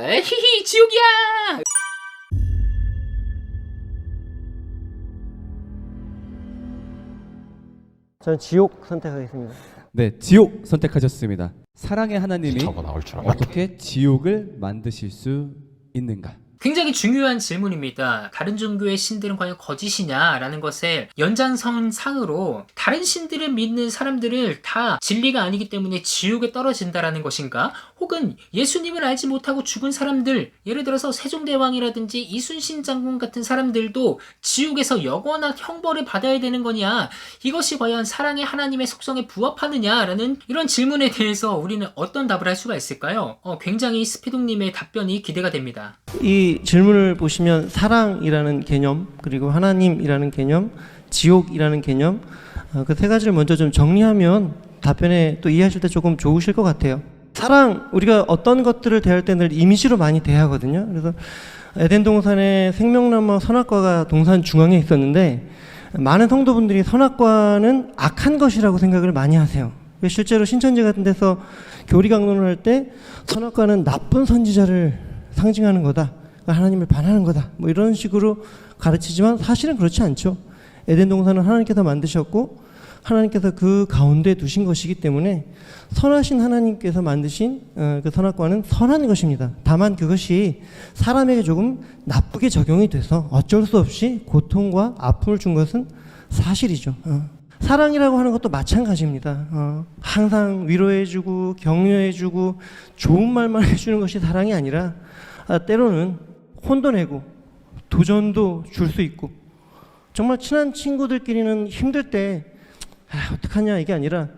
히히 지옥이야. 저는 지옥 선택하겠습니다. 네, 지옥 선택하셨습니다. 사랑의 하나님이 저거 나올 줄 알았다. 어떻게 지옥을 만드실 수 있는가? 굉장히 중요한 질문입니다. 다른 종교의 신들은 과연 거짓이냐라는 것을 연장선상으로 다른 신들을 믿는 사람들을 다 진리가 아니기 때문에 지옥에 떨어진다라는 것인가? 혹은 예수님을 알지 못하고 죽은 사람들, 예를 들어서 세종대왕이라든지 이순신 장군 같은 사람들도 지옥에서 영원한 형벌을 받아야 되는 거냐? 이것이 과연 사랑의 하나님의 속성에 부합하느냐라는 이런 질문에 대해서 우리는 어떤 답을 할 수가 있을까요? 굉장히 스피동님의 답변이 기대가 됩니다. 이 질문을 보시면 사랑이라는 개념, 그리고 하나님이라는 개념, 지옥이라는 개념, 그 세 가지를 먼저 좀 정리하면 답변에 또 이해하실 때 조금 좋으실 것 같아요. 사랑, 우리가 어떤 것들을 대할 때 늘 이미지로 많이 대하거든요. 그래서 에덴 동산에 생명나무 선악과가 동산 중앙에 있었는데 많은 성도분들이 선악과는 악한 것이라고 생각을 많이 하세요. 실제로 신천지 같은 데서 교리 강론을 할 때 선악과는 나쁜 선지자를 상징하는 거다, 하나님을 반하는 거다, 뭐 이런 식으로 가르치지만 사실은 그렇지 않죠. 에덴 동산은 하나님께서 만드셨고 하나님께서 그 가운데 두신 것이기 때문에 선하신 하나님께서 만드신 그 선악과는 선한 것입니다. 다만 그것이 사람에게 조금 나쁘게 적용이 돼서 어쩔 수 없이 고통과 아픔을 준 것은 사실이죠. 사랑이라고 하는 것도 마찬가지입니다. 항상 위로해주고 격려해주고 좋은 말만 해주는 것이 사랑이 아니라 때로는 혼도 내고 도전도 줄 수 있고, 정말 친한 친구들끼리는 힘들 때 어떡하냐 이게 아니라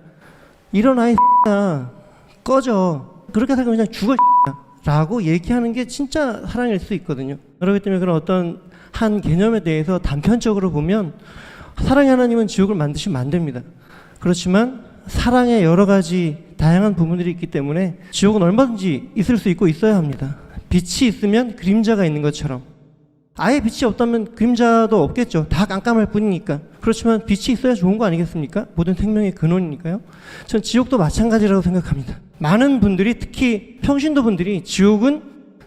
일어나 이 X야, 꺼져, 그렇게 살면 그냥 죽어 라고 얘기하는 게 진짜 사랑일 수 있거든요. 그렇기 때문에 그런 어떤 한 개념에 대해서 단편적으로 보면 사랑의 하나님은 지옥을 만드시면 안 됩니다. 그렇지만 사랑의 여러 가지 다양한 부분들이 있기 때문에 지옥은 얼마든지 있을 수 있고 있어야 합니다. 빛이 있으면 그림자가 있는 것처럼, 아예 빛이 없다면 그림자도 없겠죠. 다 깜깜할 뿐이니까. 그렇지만 빛이 있어야 좋은 거 아니겠습니까? 모든 생명의 근원이니까요. 전 지옥도 마찬가지라고 생각합니다. 많은 분들이, 특히 평신도 분들이 지옥은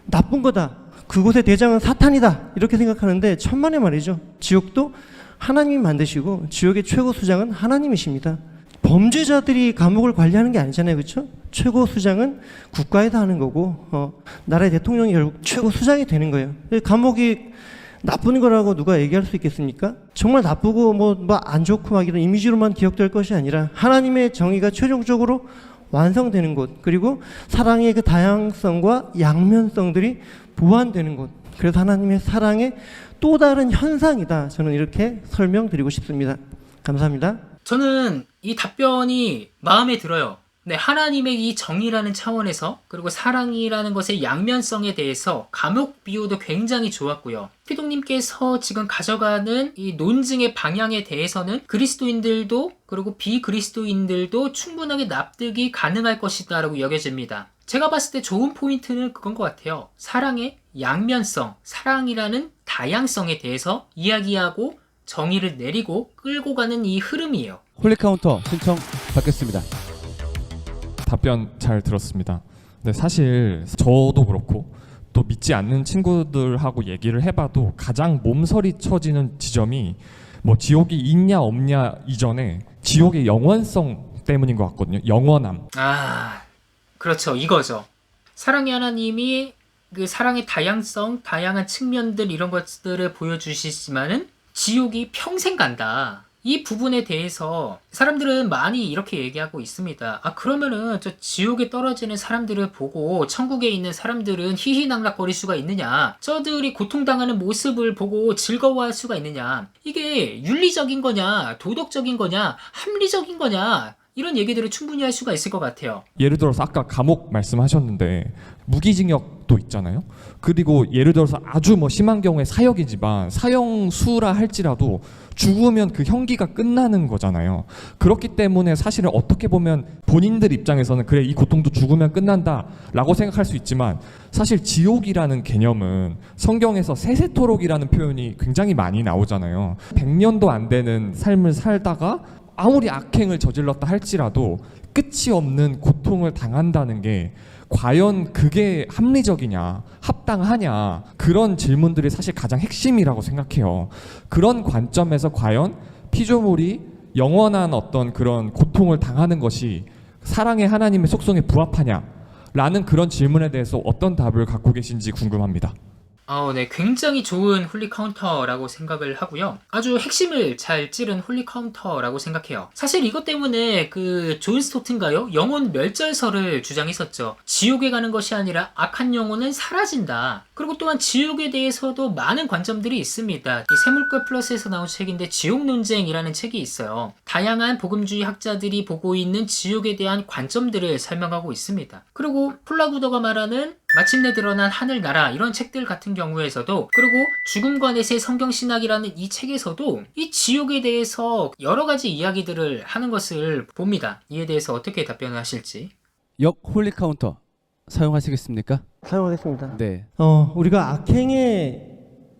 나쁜 거다, 그곳의 대장은 사탄이다, 이렇게 생각하는데 천만의 말이죠. 지옥도 하나님이 만드시고 지옥의 최고 수장은 하나님이십니다. 범죄자들이 감옥을 관리하는 게 아니잖아요, 그렇죠? 최고 수장은 국가에서 하는 거고, 나라의 대통령이 결국 최고 수장이 되는 거예요. 감옥이 나쁜 거라고 누가 얘기할 수 있겠습니까? 정말 나쁘고 뭐 안 좋고 막 이런 이미지로만 기억될 것이 아니라 하나님의 정의가 최종적으로 완성되는 곳, 그리고 사랑의 그 다양성과 양면성들이 보완되는 곳, 그래서 하나님의 사랑의 또 다른 현상이다, 저는 이렇게 설명드리고 싶습니다. 감사합니다. 저는 이 답변이 마음에 들어요. 네, 하나님의 이 정의라는 차원에서, 그리고 사랑이라는 것의 양면성에 대해서 감옥 비유도 굉장히 좋았고요. 피동님께서 지금 가져가는 이 논증의 방향에 대해서는 그리스도인들도 그리고 비그리스도인들도 충분하게 납득이 가능할 것이다 라고 여겨집니다. 제가 봤을 때 좋은 포인트는 그건 것 같아요. 사랑의 양면성, 사랑이라는 다양성에 대해서 이야기하고 정의를 내리고 끌고 가는 이 흐름이에요. 홀리카운터 신청 받겠습니다. 답변 잘 들었습니다. 근데 사실 저도 그렇고 또 믿지 않는 친구들하고 얘기를 해봐도 가장 몸서리 쳐지는 지점이 뭐 지옥이 있냐 없냐 이전에 지옥의 영원성 때문인 것 같거든요. 영원함. 그렇죠. 이거죠. 사랑의 하나님이 그 사랑의 다양성, 다양한 측면들 이런 것들을 보여주시지만은 지옥이 평생 간다. 이 부분에 대해서 사람들은 많이 이렇게 얘기하고 있습니다. 그러면은 저 지옥에 떨어지는 사람들을 보고 천국에 있는 사람들은 희희낙락거릴 수가 있느냐? 저들이 고통당하는 모습을 보고 즐거워할 수가 있느냐? 이게 윤리적인 거냐? 도덕적인 거냐? 합리적인 거냐? 이런 얘기들을 충분히 할 수가 있을 것 같아요. 예를 들어서 아까 감옥 말씀하셨는데 무기징역도 있잖아요. 그리고 예를 들어서 아주 뭐 심한 경우에 사형이지만 사형수라 할지라도 죽으면 그 형기가 끝나는 거잖아요. 그렇기 때문에 사실은 어떻게 보면 본인들 입장에서는 그래 이 고통도 죽으면 끝난다 라고 생각할 수 있지만, 사실 지옥이라는 개념은 성경에서 세세토록이라는 표현이 굉장히 많이 나오잖아요. 100년도 안 되는 삶을 살다가 아무리 악행을 저질렀다 할지라도 끝이 없는 고통을 당한다는 게 과연 그게 합리적이냐, 합당하냐, 그런 질문들이 사실 가장 핵심이라고 생각해요. 그런 관점에서 과연 피조물이 영원한 어떤 그런 고통을 당하는 것이 사랑의 하나님의 속성에 부합하냐 라는 그런 질문에 대해서 어떤 답을 갖고 계신지 궁금합니다. 네, 굉장히 좋은 홀리 카운터라고 생각을 하고요. 아주 핵심을 잘 찌른 홀리 카운터라고 생각해요. 사실 이것 때문에 그 존 스토트인가요? 영혼 멸절설을 주장했었죠. 지옥에 가는 것이 아니라 악한 영혼은 사라진다. 그리고 또한 지옥에 대해서도 많은 관점들이 있습니다. 이 세물과 플러스에서 나온 책인데 지옥 논쟁이라는 책이 있어요. 다양한 복음주의 학자들이 보고 있는 지옥에 대한 관점들을 설명하고 있습니다. 그리고 폴라구더가 말하는 마침내 드러난 하늘나라 이런 책들 같은 경우에서도, 그리고 죽음과 넷의 성경신학이라는 이 책에서도 이 지옥에 대해서 여러 가지 이야기들을 하는 것을 봅니다. 이에 대해서 어떻게 답변을 하실지. 역 홀리 카운터 사용하시겠습니까? 사용하겠습니다. 네. 우리가 악행에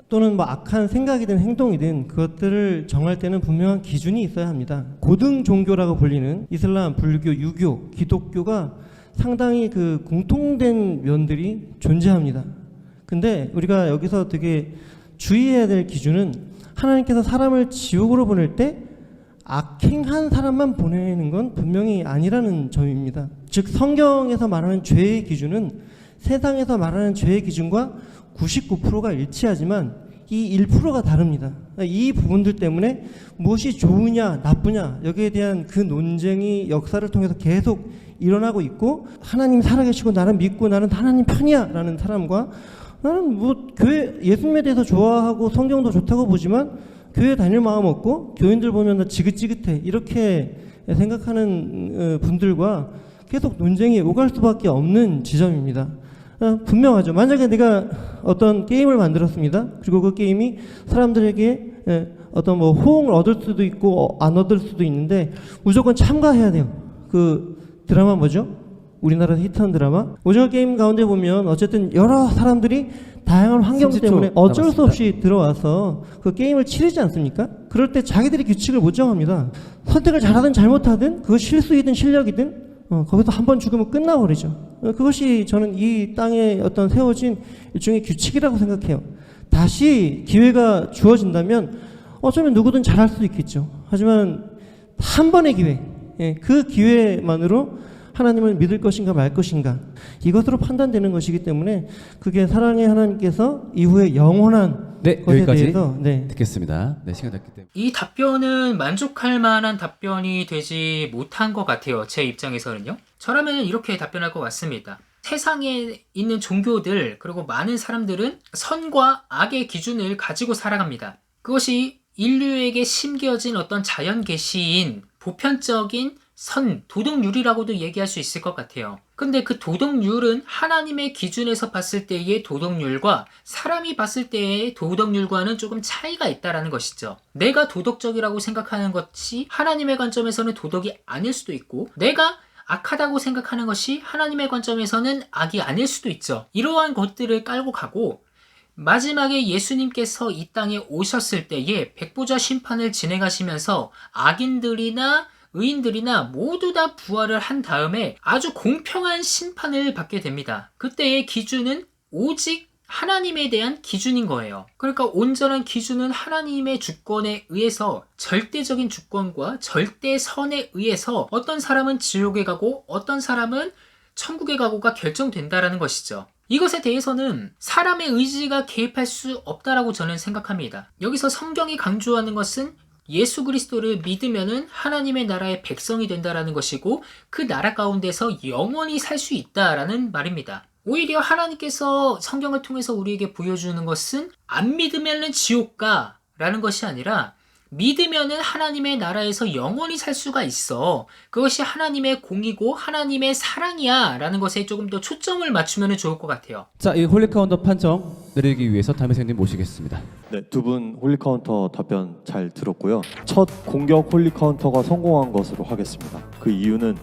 또는 뭐 악한 생각이든 행동이든 그것들을 정할 때는 분명한 기준이 있어야 합니다. 고등 종교라고 불리는 이슬람, 불교, 유교, 기독교가 상당히 그 공통된 면들이 존재합니다. 근데 우리가 여기서 되게 주의해야 될 기준은 하나님께서 사람을 지옥으로 보낼 때 악행한 사람만 보내는 건 분명히 아니라는 점입니다. 즉 성경에서 말하는 죄의 기준은 세상에서 말하는 죄의 기준과 99%가 일치하지만 이 1%가 다릅니다. 이 부분들 때문에 무엇이 좋으냐 나쁘냐 여기에 대한 그 논쟁이 역사를 통해서 계속 일어나고 있고, 하나님 살아계시고 나는 믿고 나는 하나님 편이야 라는 사람과 나는 뭐 교회 예수님에 대해서 좋아하고 성경도 좋다고 보지만 교회 다닐 마음 없고 교인들 보면 나 지긋지긋해 이렇게 생각하는 분들과 계속 논쟁이 오갈 수밖에 없는 지점입니다. 분명하죠. 만약에 내가 어떤 게임을 만들었습니다. 그리고 그 게임이 사람들에게 어떤 뭐 호응을 얻을 수도 있고 안 얻을 수도 있는데 무조건 참가해야 돼요. 그 드라마 뭐죠? 우리나라에서 히트한 드라마 오징어 게임 가운데 보면 어쨌든 여러 사람들이 다양한 환경 30초 때문에 어쩔 수 남았습니다. 없이 들어와서 그 게임을 치르지 않습니까? 그럴 때 자기들이 규칙을 못 정합니다. 선택을 잘하든 잘못하든 그거 실수이든 실력이든 거기서 한 번 죽으면 끝나버리죠. 그것이 저는 이 땅에 어떤 세워진 일종의 규칙이라고 생각해요. 다시 기회가 주어진다면 어쩌면 누구든 잘할 수도 있겠죠. 하지만 한 번의 기회, 그 기회만으로 하나님을 믿을 것인가 말 것인가 이것으로 판단되는 것이기 때문에 그게 사랑의 하나님께서 이후에 영원한 네, 것에 여기까지 대해서 듣겠습니다. 네, 시간 됐기 때문에. 이 답변은 만족할 만한 답변이 되지 못한 것 같아요. 제 입장에서는요. 저라면 이렇게 답변할 것 같습니다. 세상에 있는 종교들 그리고 많은 사람들은 선과 악의 기준을 가지고 살아갑니다. 그것이 인류에게 심겨진 어떤 자연 계시인 보편적인 선, 도덕률이라고도 얘기할 수 있을 것 같아요. 근데 그 도덕률은 하나님의 기준에서 봤을 때의 도덕률과 사람이 봤을 때의 도덕률과는 조금 차이가 있다라는 것이죠. 내가 도덕적이라고 생각하는 것이 하나님의 관점에서는 도덕이 아닐 수도 있고, 내가 악하다고 생각하는 것이 하나님의 관점에서는 악이 아닐 수도 있죠. 이러한 것들을 깔고 가고, 마지막에 예수님께서 이 땅에 오셨을 때에 백보자 심판을 진행하시면서 악인들이나 의인들이나 모두 다 부활을 한 다음에 아주 공평한 심판을 받게 됩니다. 그때의 기준은 오직 하나님에 대한 기준인 거예요. 그러니까 온전한 기준은 하나님의 주권에 의해서, 절대적인 주권과 절대선에 의해서 어떤 사람은 지옥에 가고 어떤 사람은 천국에 가고가 결정된다라는 것이죠. 이것에 대해서는 사람의 의지가 개입할 수 없다라고 저는 생각합니다. 여기서 성경이 강조하는 것은 예수 그리스도를 믿으면은 하나님의 나라의 백성이 된다라는 것이고, 그 나라 가운데서 영원히 살 수 있다라는 말입니다. 오히려 하나님께서 성경을 통해서 우리에게 보여주는 것은 안 믿으면은 지옥 가라는 것이 아니라 믿으면은 하나님의 나라에서 영원히 살 수가 있어. 그것이 하나님의 공이고 하나님의 사랑이야 라는 것에 조금 더 초점을 맞추면 좋을 것 같아요. 자, 이 홀리 카운터 판정 내리기 위해서 담임선생님 모시겠습니다. 네, 두 분 홀리 카운터 답변 잘 들었고요. 첫 공격 홀리 카운터가 성공한 것으로 하겠습니다. 그 이유는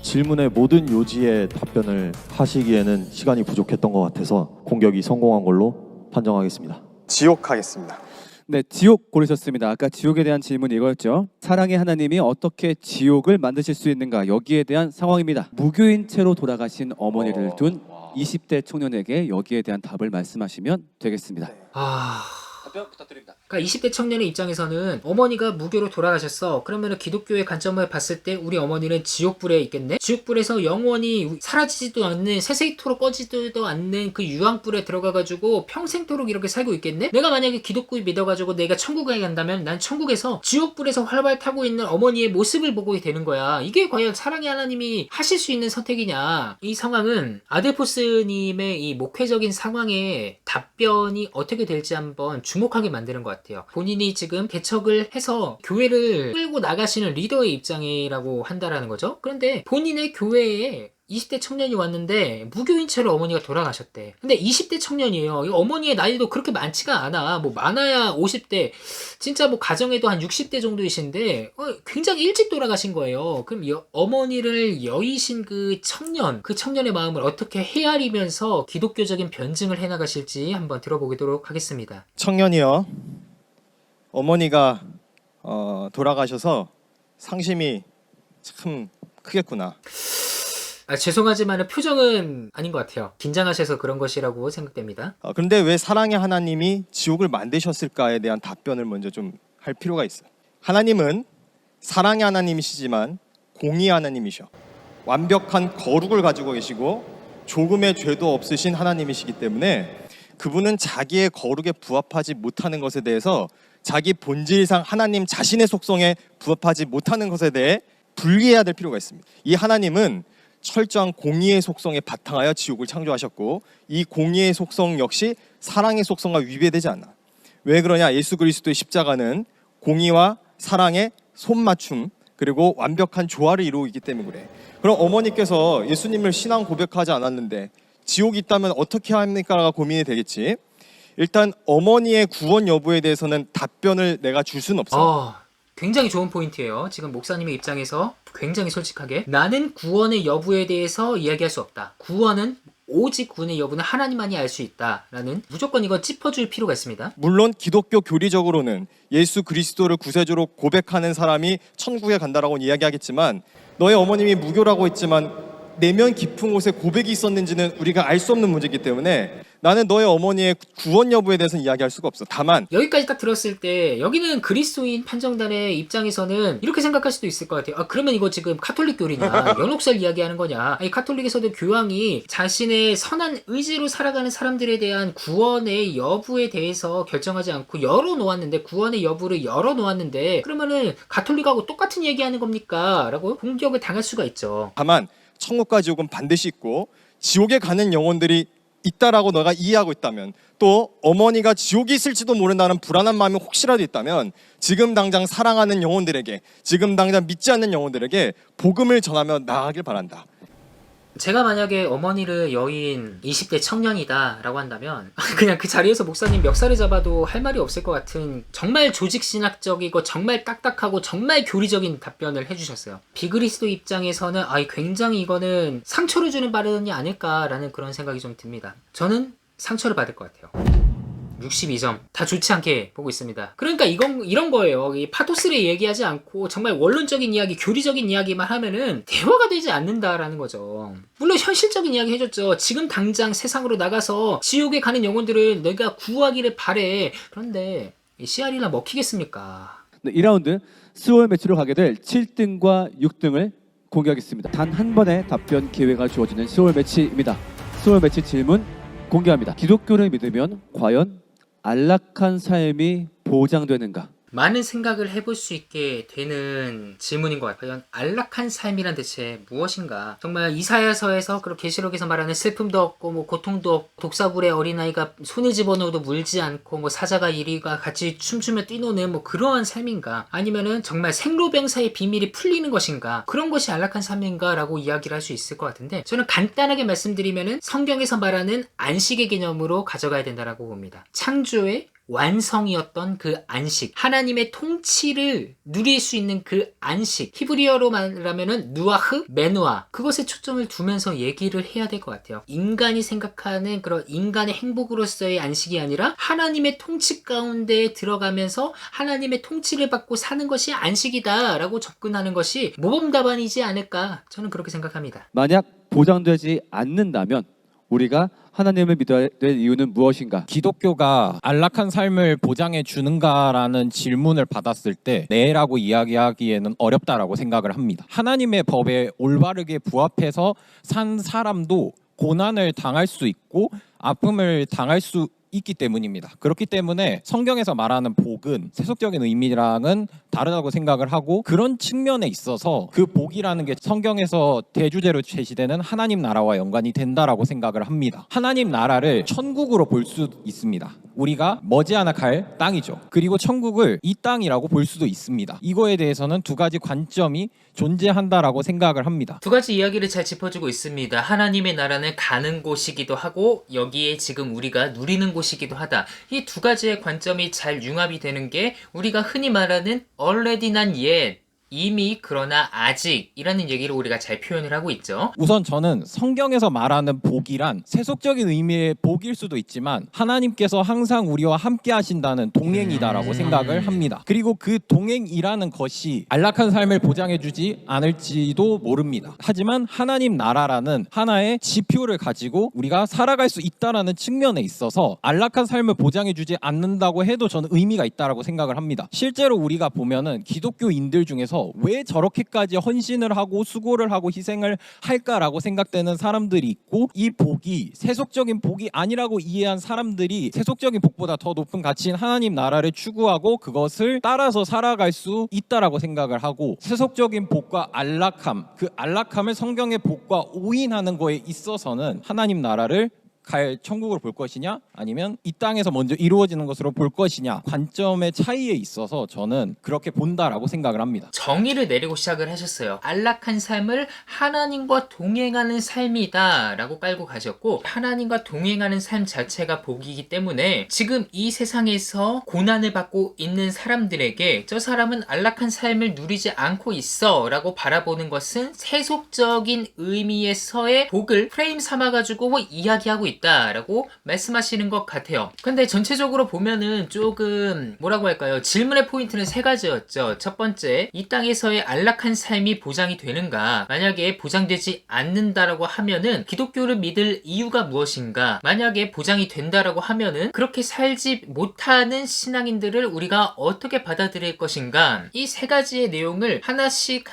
질문의 모든 요지에 답변을 하시기에는 시간이 부족했던 것 같아서 공격이 성공한 걸로 판정하겠습니다. 지옥 하겠습니다. 네, 지옥 고르셨습니다. 아까 지옥에 대한 질문이 이거였죠. 사랑의 하나님이 어떻게 지옥을 만드실 수 있는가, 여기에 대한 상황입니다. 무교인 채로 돌아가신 어머니를 둔 20대 청년에게 여기에 대한 답을 말씀하시면 되겠습니다. 답변 부탁드립니다. 그러니까 20대 청년의 입장에서는 어머니가 무교로 돌아가셨어. 그러면 기독교의 관점을 봤을 때 우리 어머니는 지옥불에 있겠네? 지옥불에서 영원히 사라지지도 않는, 세세토록 꺼지지도 않는 그 유황불에 들어가가지고 평생토록 이렇게 살고 있겠네? 내가 만약에 기독교 믿어가지고 내가 천국에 간다면 난 천국에서 지옥불에서 활발 타고 있는 어머니의 모습을 보고 되는 거야. 이게 과연 사랑의 하나님이 하실 수 있는 선택이냐? 이 상황은 아델포스님의 이 목회적인 상황에 답변이 어떻게 될지 한번 주목하게 만드는 것 같아요. 본인이 지금 개척을 해서 교회를 끌고 나가시는 리더의 입장이라고 한다라는 거죠. 그런데 본인의 교회에 20대 청년이 왔는데 무교인 채로 어머니가 돌아가셨대. 근데 20대 청년이에요. 이 어머니의 나이도 그렇게 많지가 않아. 뭐 많아야 50대, 진짜 뭐 가정에도 한 60대 정도이신데 굉장히 일찍 돌아가신 거예요. 그럼 어머니를 여의신 그 청년의 마음을 어떻게 헤아리면서 기독교적인 변증을 해나가실지 한번 들어보도록 하겠습니다. 청년이여, 어머니가 돌아가셔서 상심이 참 크겠구나. 죄송하지만 표정은 아닌 것 같아요. 긴장하셔서 그런 것이라고 생각됩니다. 그런데 왜 사랑의 하나님이 지옥을 만드셨을까에 대한 답변을 먼저 좀 할 필요가 있어요. 하나님은 사랑의 하나님이시지만 공의의 하나님이셔. 완벽한 거룩을 가지고 계시고 조금의 죄도 없으신 하나님이시기 때문에 그분은 자기의 거룩에 부합하지 못하는 것에 대해서, 자기 본질상 하나님 자신의 속성에 부합하지 못하는 것에 대해 분리해야 될 필요가 있습니다. 이 하나님은 철저한 공의의 속성에 바탕하여 지옥을 창조하셨고, 이 공의의 속성 역시 사랑의 속성과 위배되지 않아. 왜 그러냐? 예수 그리스도의 십자가는 공의와 사랑의 손맞춤, 그리고 완벽한 조화를 이루고 있기 때문에 그래. 그럼 어머니께서 예수님을 신앙 고백하지 않았는데 지옥이 있다면 어떻게 합니까?가 고민이 되겠지. 일단 어머니의 구원 여부에 대해서는 답변을 내가 줄 수는 없어. 굉장히 좋은 포인트예요. 지금 목사님의 입장에서 굉장히 솔직하게 나는 구원의 여부에 대해서 이야기할 수 없다. 오직 구원의 여부는 하나님만이 알 수 있다라는, 무조건 이거 짚어줄 필요가 있습니다. 물론 기독교 교리적으로는 예수 그리스도를 구세주로 고백하는 사람이 천국에 간다라고 이야기하겠지만, 너의 어머님이 무교라고 했지만 내면 깊은 곳에 고백이 있었는지는 우리가 알 수 없는 문제이기 때문에 나는 너의 어머니의 구원 여부에 대해서는 이야기할 수가 없어. 다만 여기까지 딱 들었을 때 여기는 그리스도인 판정단의 입장에서는 이렇게 생각할 수도 있을 것 같아요. 그러면 이거 지금 카톨릭 교리냐, 연옥설 이야기하는 거냐. 아니, 카톨릭에서도 교황이 자신의 선한 의지로 살아가는 사람들에 대한 구원의 여부에 대해서 결정하지 않고 구원의 여부를 열어놓았는데 그러면은 가톨릭하고 똑같은 얘기하는 겁니까? 라고 공격을 당할 수가 있죠. 다만 천국과 지옥은 반드시 있고 지옥에 가는 영혼들이 있다라고 너가 이해하고 있다면, 또 어머니가 지옥이 있을지도 모른다는 불안한 마음이 혹시라도 있다면 지금 당장 사랑하는 영혼들에게, 지금 당장 믿지 않는 영혼들에게 복음을 전하며 나아가길 바란다. 제가 만약에 어머니를 여인 20대 청년이다 라고 한다면 그냥 그 자리에서 목사님 멱살을 잡아도 할 말이 없을 것 같은 정말 조직신학적이고 정말 딱딱하고 정말 교리적인 답변을 해주셨어요. 비그리스도 입장에서는 굉장히 이거는 상처를 주는 발언이 아닐까라는 그런 생각이 좀 듭니다. 저는 상처를 받을 것 같아요. 62점. 다 좋지 않게 보고 있습니다. 그러니까 이런 거예요. 이 파토스를 얘기하지 않고 정말 원론적인 이야기, 교리적인 이야기만 하면은 대화가 되지 않는다라는 거죠. 물론 현실적인 이야기 해줬죠. 지금 당장 세상으로 나가서 지옥에 가는 영혼들을 내가 구하기를 바래. 그런데 이 씨알이나 먹히겠습니까? 네, 2라운드 스월 매치로 가게 될 7등과 6등을 공개하겠습니다. 단 한 번의 답변 기회가 주어지는 스월 매치입니다. 스월 매치 질문 공개합니다. 기독교를 믿으면 과연 안락한 삶이 보장되는가? 많은 생각을 해볼 수 있게 되는 질문인 것 같아요. 과연 안락한 삶이란 대체 무엇인가? 정말 이사야서에서 그리고 계시록에서 말하는 슬픔도 없고 뭐 고통도 없고 독사불에 어린아이가 손을 집어넣어도 물지 않고 뭐 사자가 이리가 같이 춤추며 뛰노는 뭐 그러한 삶인가? 아니면은 정말 생로병사의 비밀이 풀리는 것인가? 그런 것이 안락한 삶인가? 라고 이야기를 할 수 있을 것 같은데, 저는 간단하게 말씀드리면은 성경에서 말하는 안식의 개념으로 가져가야 된다라고 봅니다. 창조의 완성이었던 그 안식, 하나님의 통치를 누릴 수 있는 그 안식, 히브리어로 말하면은 누아흐, 메누아, 그것에 초점을 두면서 얘기를 해야 될 것 같아요. 인간이 생각하는 그런 인간의 행복으로서의 안식이 아니라 하나님의 통치 가운데 들어가면서 하나님의 통치를 받고 사는 것이 안식이다 라고 접근하는 것이 모범답안이지 않을까, 저는 그렇게 생각합니다. 만약 보장되지 않는다면 우리가 하나님을 믿어야 될 이유는 무엇인가? 기독교가 안락한 삶을 보장해 주는가라는 질문을 받았을 때 네라고 이야기하기에는 어렵다라고 생각을 합니다. 하나님의 법에 올바르게 부합해서 산 사람도 고난을 당할 수 있고 아픔을 당할 수 있기 때문입니다. 그렇기 때문에 성경에서 말하는 복은 세속적인 의미랑은 다르다고 생각을 하고, 그런 측면에 있어서 그 복이라는 게 성경에서 대주제로 제시되는 하나님 나라와 연관이 된다라고 생각을 합니다. 하나님 나라를 천국으로 볼 수 있습니다. 우리가 머지않아 갈 땅이죠. 그리고 천국을 이 땅이라고 볼 수도 있습니다. 이거에 대해서는 두 가지 관점이 존재한다라고 생각을 합니다. 두 가지 이야기를 잘 짚어주고 있습니다. 하나님의 나라는 가는 곳이기도 하고 여기에 지금 우리가 누리는 곳이기도 하다. 이 두 가지의 관점이 잘 융합이 되는 게 우리가 흔히 말하는 already not yet, 이미 그러나 아직이라는 얘기를 우리가 잘 표현을 하고 있죠. 우선 저는 성경에서 말하는 복이란 세속적인 의미의 복일 수도 있지만 하나님께서 항상 우리와 함께 하신다는 동행이다라고 생각을 합니다. 그리고 그 동행이라는 것이 안락한 삶을 보장해주지 않을지도 모릅니다. 하지만 하나님 나라라는 하나의 지표를 가지고 우리가 살아갈 수 있다라는 측면에 있어서 안락한 삶을 보장해주지 않는다고 해도 저는 의미가 있다라고 생각을 합니다. 실제로 우리가 보면은 기독교인들 중에서 왜 저렇게까지 헌신을 하고 수고를 하고 희생을 할까라고 생각되는 사람들이 있고, 이 복이 세속적인 복이 아니라고 이해한 사람들이 세속적인 복보다 더 높은 가치인 하나님 나라를 추구하고 그것을 따라서 살아갈 수 있다라고 생각을 하고, 세속적인 복과 안락함, 그 안락함을 성경의 복과 오인하는 거에 있어서는 하나님 나라를 갈 천국으로 볼 것이냐 아니면 이 땅에서 먼저 이루어지는 것으로 볼 것이냐, 관점의 차이에 있어서 저는 그렇게 본다라고 생각을 합니다. 정의를 내리고 시작을 하셨어요. 안락한 삶을 하나님과 동행하는 삶이다 라고 깔고 가셨고, 하나님과 동행하는 삶 자체가 복이기 때문에 지금 이 세상에서 고난을 받고 있는 사람들에게 저 사람은 안락한 삶을 누리지 않고 있어 라고 바라보는 것은 세속적인 의미에서의 복을 프레임 삼아가지고 이야기하고 있다라고 말씀하시는 것 같아요. 근데 전체적으로 보면은 조금 뭐라고 할까요? 질문의 포인트는 세 가지였죠. 첫 번째, 이 땅에서의 안락한 삶이 보장이 되는가? 만약에 보장되지 않는다라고 하면은 기독교를 믿을 이유가 무엇인가? 만약에 보장이 된다라고 하면은 그렇게 살지 못하는 신앙인들을 우리가 어떻게 받아들일 것인가? 이 세 가지의 내용을 하나씩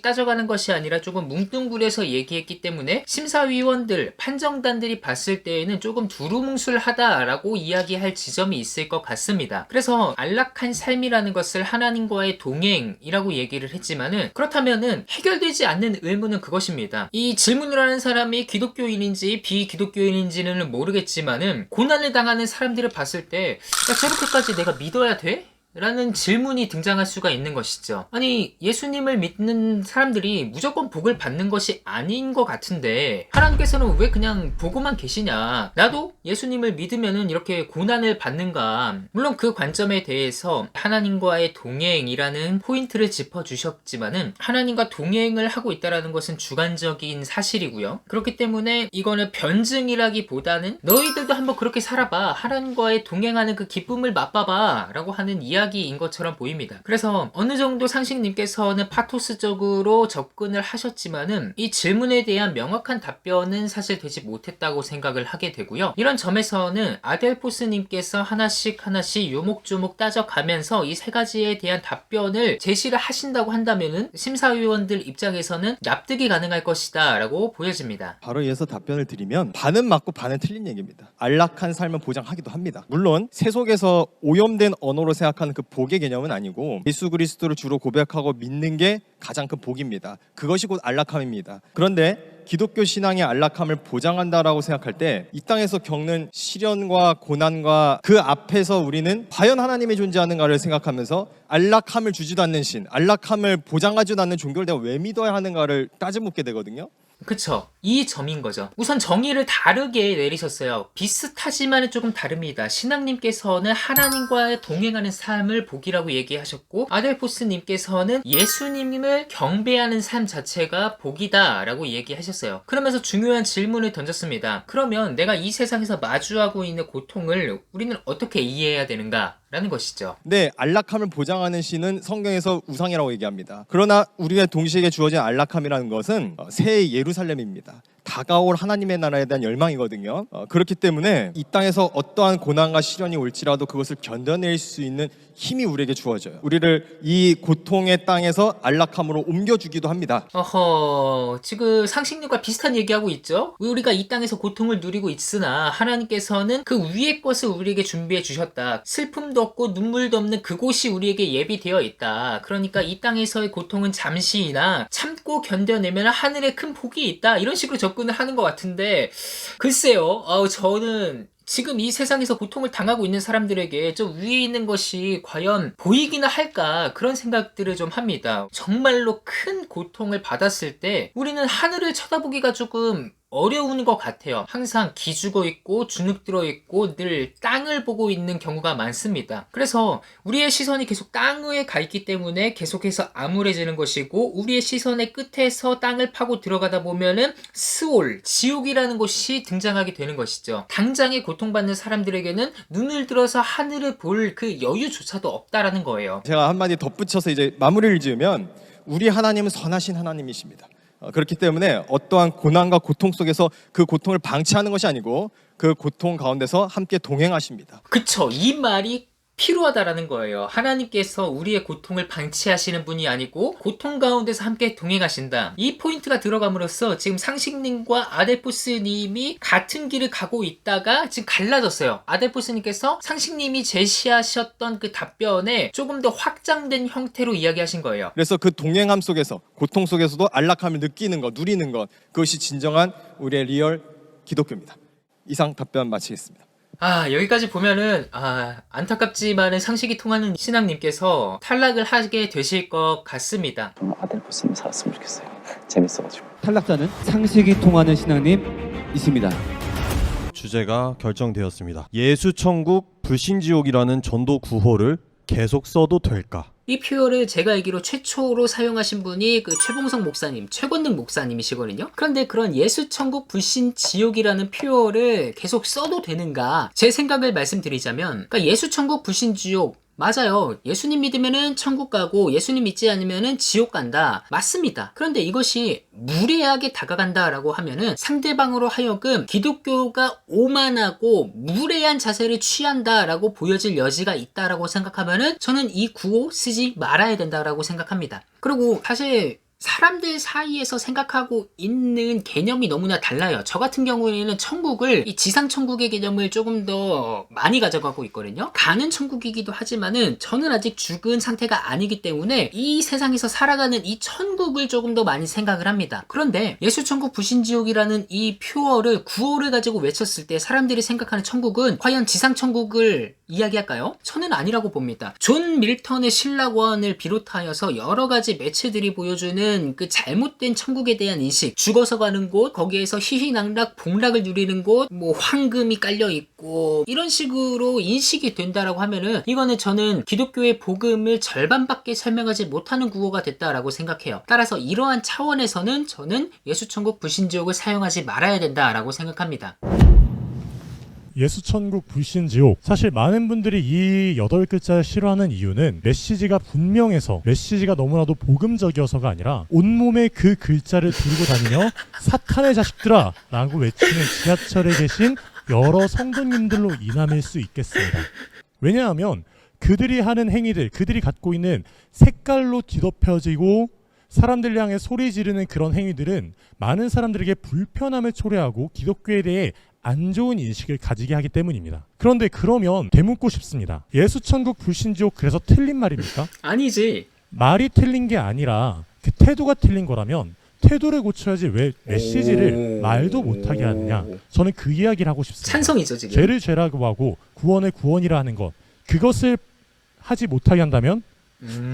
따져가는 것이 아니라 조금 뭉뚱그려서 얘기했기 때문에 심사위원들, 판정단들이 봤을 때에는 조금 두루뭉술하다라고 이야기할 지점이 있을 것 같습니다. 그래서 안락한 삶이라는 것을 하나님과의 동행이라고 얘기를 했지만은, 그렇다면은 해결되지 않는 의문은 그것입니다. 이 질문을 하는 사람이 기독교인인지 비기독교인인지는 모르겠지만은 고난을 당하는 사람들을 봤을 때 야, 저렇게까지 내가 믿어야 돼? 라는 질문이 등장할 수가 있는 것이죠. 아니, 예수님을 믿는 사람들이 무조건 복을 받는 것이 아닌 것 같은데 하나님께서는 왜 그냥 보고만 계시냐? 나도 예수님을 믿으면은 이렇게 고난을 받는가? 물론 그 관점에 대해서 하나님과의 동행이라는 포인트를 짚어주셨지만은 하나님과 동행을 하고 있다는 것은 주관적인 사실이고요. 그렇기 때문에 이거는 변증이라기보다는 너희들도 한번 그렇게 살아봐, 하나님과의 동행하는 그 기쁨을 맛봐봐 라고 하는 이야기인 것처럼 보입니다. 그래서 어느 정도 상식님께서는 파토스적으로 접근을 하셨지만은 이 질문에 대한 명확한 답변은 사실 되지 못했다고 생각을 하게 되고요. 이런 점에서는 아델포스님께서 하나씩 요목조목 따져가면서 이 세 가지에 대한 답변을 제시를 하신다고 한다면은 심사위원들 입장에서는 납득이 가능할 것이다 라고 보여집니다. 바로 이어서 답변을 드리면 반은 맞고 반은 틀린 얘기입니다. 안락한 삶은 보장하기도 합니다. 물론 세속에서 오염된 언어로 생각하는 그 복의 개념은 아니고 예수 그리스도를 주로 고백하고 믿는 게 가장 큰 복입니다. 그것이 곧 안락함입니다. 그런데 기독교 신앙의 안락함을 보장한다라고 생각할 때 이 땅에서 겪는 시련과 고난과 그 앞에서 우리는 과연 하나님이 존재하는가를 생각하면서 안락함을 주지도 않는 신, 안락함을 보장하지도 않는 종교를 내가 왜 믿어야 하는가를 따져묻게 되거든요. 그쵸. 이 점인 거죠. 우선 정의를 다르게 내리셨어요. 비슷하지만 조금 다릅니다. 신앙님께서는 하나님과 동행하는 삶을 복이라고 얘기하셨고, 아델포스님께서는 예수님을 경배하는 삶 자체가 복이다 라고 얘기하셨어요. 그러면서 중요한 질문을 던졌습니다. 그러면 내가 이 세상에서 마주하고 있는 고통을 우리는 어떻게 이해해야 되는가? 라는 것이죠. 네, 안락함을 보장하는 신은 성경에서 우상이라고 얘기합니다. 그러나 우리의 동시에 주어진 안락함이라는 것은 새 예루살렘입니다. 다가올 하나님의 나라에 대한 열망이거든요. 그렇기 때문에 이 땅에서 어떠한 고난과 시련이 올지라도 그것을 견뎌낼 수 있는 힘이 우리에게 주어져요. 우리를 이 고통의 땅에서 안락함으로 옮겨주기도 합니다. 지금 상식님과 비슷한 얘기하고 있죠? 우리가 이 땅에서 고통을 누리고 있으나 하나님께서는 그 위의 것을 우리에게 준비해 주셨다. 슬픔도 없고 눈물도 없는 그곳이 우리에게 예비되어 있다. 그러니까 이 땅에서의 고통은 잠시이나 참고 견뎌내면 하늘에 큰 복이 있다. 이런 식으로 접근을 하는 것 같은데, 글쎄요. 저는 지금 이 세상에서 고통을 당하고 있는 사람들에게 저 위에 있는 것이 과연 보이기나 할까, 그런 생각들을 좀 합니다. 정말로 큰 고통을 받았을 때 우리는 하늘을 쳐다보기가 조금 어려운 것 같아요. 항상 기죽어 있고 주눅 들어 있고 늘 땅을 보고 있는 경우가 많습니다. 그래서 우리의 시선이 계속 땅 위에 가 있기 때문에 계속해서 암울해지는 것이고, 우리의 시선의 끝에서 땅을 파고 들어가다 보면은 스올, 지옥이라는 곳이 등장하게 되는 것이죠. 당장에 고통받는 사람들에게는 눈을 들어서 하늘을 볼 그 여유조차도 없다라는 거예요. 제가 한마디 덧붙여서 이제 마무리를 지으면, 우리 하나님은 선하신 하나님이십니다. 그렇기 때문에 어떠한 고난과 고통 속에서 그 고통을 방치하는 것이 아니고 그 고통 가운데서 함께 동행하십니다. 그쵸. 이 말이 필요하다라는 거예요. 하나님께서 우리의 고통을 방치하시는 분이 아니고 고통 가운데서 함께 동행하신다. 이 포인트가 들어감으로써 지금 상식님과 아델포스님이 같은 길을 가고 있다가 지금 갈라졌어요. 아델포스님께서 상식님이 제시하셨던 그 답변에 조금 더 확장된 형태로 이야기하신 거예요. 그래서 그 동행함 속에서, 고통 속에서도 안락함을 느끼는 것, 누리는 것, 그것이 진정한 우리의 리얼 기독교입니다. 이상 답변 마치겠습니다. 여기까지 보면은 안타깝지만은 상식이 통하는 신앙님께서 탈락을 하게 되실 것 같습니다. 저는 아델포스님 살았으면 좋겠어요. 재밌어가지고. 탈락자는 상식이 통하는 신앙님 있습니다. 주제가 결정되었습니다. 예수천국 불신지옥이라는 전도 구호를 계속 써도 될까? 이 표현을 제가 알기로 최초로 사용하신 분이 그 최봉성 목사님, 최권능 목사님이시거든요. 그런데 그런 예수천국 불신지옥이라는 표현을 계속 써도 되는가? 제 생각을 말씀드리자면, 그러니까 예수천국 불신지옥, 맞아요. 예수님 믿으면은 천국 가고 예수님 믿지 않으면은 지옥 간다. 맞습니다. 그런데 이것이 무례하게 다가간다라고 하면은 상대방으로 하여금 기독교가 오만하고 무례한 자세를 취한다라고 보여질 여지가 있다라고 생각하면은 저는 이 구호 쓰지 말아야 된다라고 생각합니다. 그리고 사실 사람들 사이에서 생각하고 있는 개념이 너무나 달라요. 저 같은 경우에는 천국을, 이 지상 천국의 개념을 조금 더 많이 가져가고 있거든요. 가는 천국이기도 하지만은 저는 아직 죽은 상태가 아니기 때문에 이 세상에서 살아가는 이 천국을 조금 더 많이 생각을 합니다. 그런데 예수천국 불신지옥이라는 이 표어를, 구호를 가지고 외쳤을 때 사람들이 생각하는 천국은 과연 지상 천국을 이야기할까요? 저는 아니라고 봅니다. 존 밀턴의 신라권을 비롯하여서 여러 가지 매체들이 보여주는 그 잘못된 천국에 대한 인식, 죽어서 가는 곳, 거기에서 희희낙락 복락을 누리는 곳, 뭐 황금이 깔려 있고 이런 식으로 인식이 된다라고 하면은 이거는 저는 기독교의 복음을 절반밖에 설명하지 못하는 구호가 됐다라고 생각해요. 따라서 이러한 차원에서는 저는 예수천국 불신지옥을 사용하지 말아야 된다라고 생각합니다. 예수천국 불신지옥, 사실 많은 분들이 이 8글자를 싫어하는 이유는 메시지가 분명해서, 메시지가 너무나도 복음적이어서가 아니라 온몸에 그 글자를 들고 다니며 사탄의 자식들아 라고 외치는 지하철에 계신 여러 성도님들로 인함일 수 있겠습니다. 왜냐하면 그들이 하는 행위들, 그들이 갖고 있는 색깔로 뒤덮여지고 사람들 향해 소리 지르는 그런 행위들은 많은 사람들에게 불편함을 초래하고 기독교에 대해 안 좋은 인식을 가지게 하기 때문입니다. 그런데 그러면 되묻고 싶습니다. 예수천국 불신지옥 그래서 틀린 말입니까? 아니지. 말이 틀린 게 아니라 그 태도가 틀린 거라면 태도를 고쳐야지 왜 메시지를 말도 못하게 하느냐. 저는 그 이야기를 하고 싶습니다. 찬성이죠 지금. 죄를 죄라고 하고 구원을 구원이라 하는 것, 그것을 하지 못하게 한다면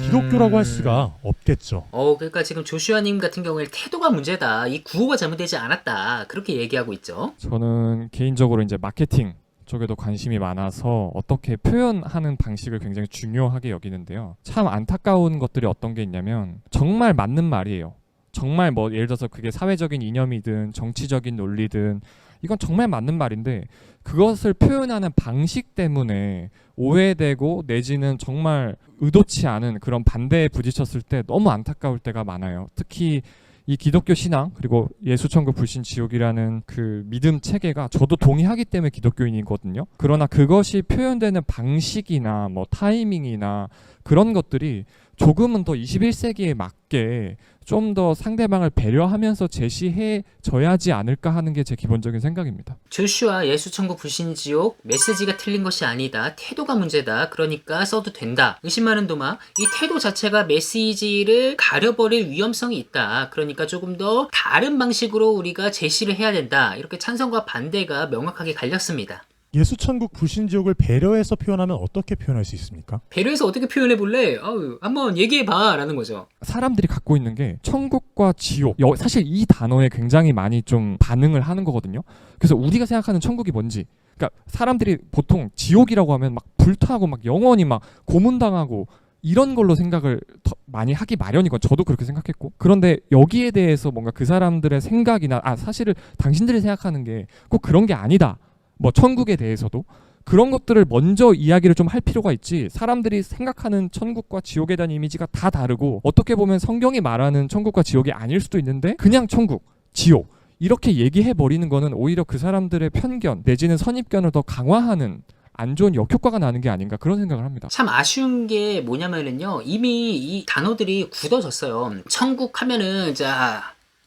기독교라고 할 수가 없겠죠. 그러니까 지금 조슈아님 같은 경우에 태도가 문제다. 이 구호가 잘못되지 않았다. 그렇게 얘기하고 있죠. 저는 개인적으로 이제 마케팅 쪽에도 관심이 많아서 어떻게 표현하는 방식을 굉장히 중요하게 여기는데요. 참 안타까운 것들이 어떤 게 있냐면 정말 맞는 말이에요. 정말 뭐 예를 들어서 그게 사회적인 이념이든 정치적인 논리든 이건 정말 맞는 말인데 그것을 표현하는 방식 때문에 오해되고 내지는 정말 의도치 않은 그런 반대에 부딪혔을 때 너무 안타까울 때가 많아요. 특히 이 기독교 신앙 그리고 예수천국 불신지옥이라는 그 믿음 체계가 저도 동의하기 때문에 기독교인이거든요. 그러나 그것이 표현되는 방식이나 뭐 타이밍이나 그런 것들이 조금은 더 21세기에 맞게 좀 더 상대방을 배려하면서 제시해 줘야지 않을까 하는 게 제 기본적인 생각입니다. 조슈아 예수천국 불신지옥 메시지가 틀린 것이 아니다. 태도가 문제다. 그러니까 써도 된다. 의심하는 도마 이 태도 자체가 메시지를 가려버릴 위험성이 있다. 그러니까 조금 더 다른 방식으로 우리가 제시를 해야 된다. 이렇게 찬성과 반대가 명확하게 갈렸습니다. 예수천국 불신지옥을 배려해서 표현하면 어떻게 표현할 수 있습니까? 배려해서 어떻게 표현해 볼래? 한번 얘기해봐 라는 거죠. 사람들이 갖고 있는 게 천국과 지옥 사실 이 단어에 굉장히 많이 좀 반응을 하는 거거든요. 그래서 우리가 생각하는 천국이 뭔지 그러니까 사람들이 보통 지옥이라고 하면 막 불타고 막 영원히 막 고문당하고 이런 걸로 생각을 더 많이 하기 마련이건 저도 그렇게 생각했고 그런데 여기에 대해서 뭔가 그 사람들의 생각이나 사실은 당신들이 생각하는 게 꼭 그런 게 아니다. 뭐 천국에 대해서도 그런 것들을 먼저 이야기를 좀 할 필요가 있지 사람들이 생각하는 천국과 지옥에 대한 이미지가 다 다르고 어떻게 보면 성경이 말하는 천국과 지옥이 아닐 수도 있는데 그냥 천국, 지옥 이렇게 얘기해버리는 거는 오히려 그 사람들의 편견 내지는 선입견을 더 강화하는 안 좋은 역효과가 나는 게 아닌가 그런 생각을 합니다. 참 아쉬운 게 뭐냐면은요 이미 이 단어들이 굳어졌어요. 천국 하면은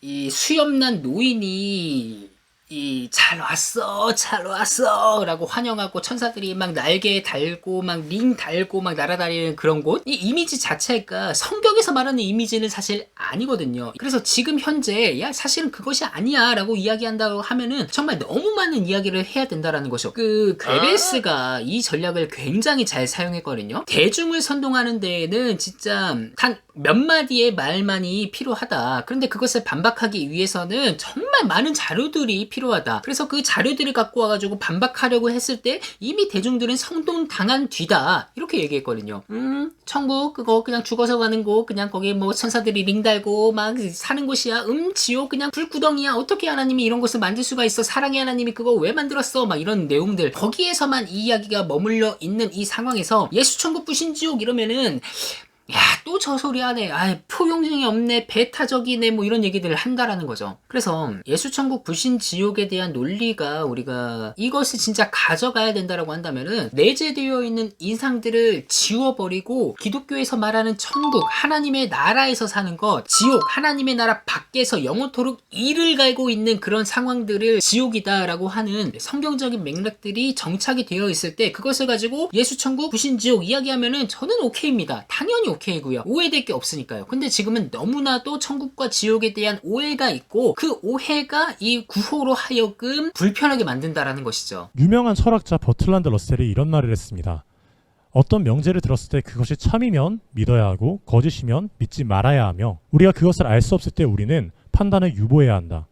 이 수염난 노인이 잘 왔어 라고 환영하고 천사들이 막 날개 달고 막 링 달고 막 날아다니는 그런 곳 이 이미지 자체가 성경에서 말하는 이미지는 사실 아니거든요. 그래서 지금 현재 사실은 그것이 아니야 라고 이야기한다고 하면은 정말 너무 많은 이야기를 해야 된다라는 것이죠. 괴벨스가 이 전략을 굉장히 잘 사용했거든요. 대중을 선동하는 데에는 진짜 단 몇 마디의 말만이 필요하다. 그런데 그것을 반박하기 위해서는 정말 많은 자료들이 필요하다. 그래서 그 자료들을 갖고 와가지고 반박하려고 했을 때 이미 대중들은 선동당한 뒤다. 이렇게 얘기했거든요. 천국 그거 그냥 죽어서 가는 곳 그냥 거기에 뭐 천사들이 링 달고 막 사는 곳이야. 지옥 그냥 불구덩이야. 어떻게 하나님이 이런 곳을 만들 수가 있어. 사랑의 하나님이 그거 왜 만들었어. 막 이런 내용들 거기에서만 이 이야기가 머물러 있는 이 상황에서 예수천국 불신지옥 이러면은 또 저 소리 하네. 포용력이 없네. 배타적이네. 뭐 이런 얘기들을 한다라는 거죠. 그래서 예수천국 불신지옥에 대한 논리가 우리가 이것을 진짜 가져가야 된다라고 한다면은 내재되어 있는 인상들을 지워버리고 기독교에서 말하는 천국, 하나님의 나라에서 사는 것, 지옥, 하나님의 나라 밖에서 영원토록 이를 갈고 있는 그런 상황들을 지옥이다라고 하는 성경적인 맥락들이 정착이 되어 있을 때 그것을 가지고 예수천국 불신지옥 이야기하면은 저는 오케이입니다. 당연히 오케이고요. 오해될 게 없으니까요. 근데 지금은 너무나도 천국과 지옥에 대한 오해가 있고 그 오해가 이 구호로 하여금 불편하게 만든다라는 것이죠. 유명한 철학자 버틀란드 러셀이 이런 말을 했습니다. 어떤 명제를 들었을 때 그것이 참이면 믿어야 하고 거짓이면 믿지 말아야 하며 우리가 그것을 알 수 없을 때 우리는 판단을 유보해야 한다.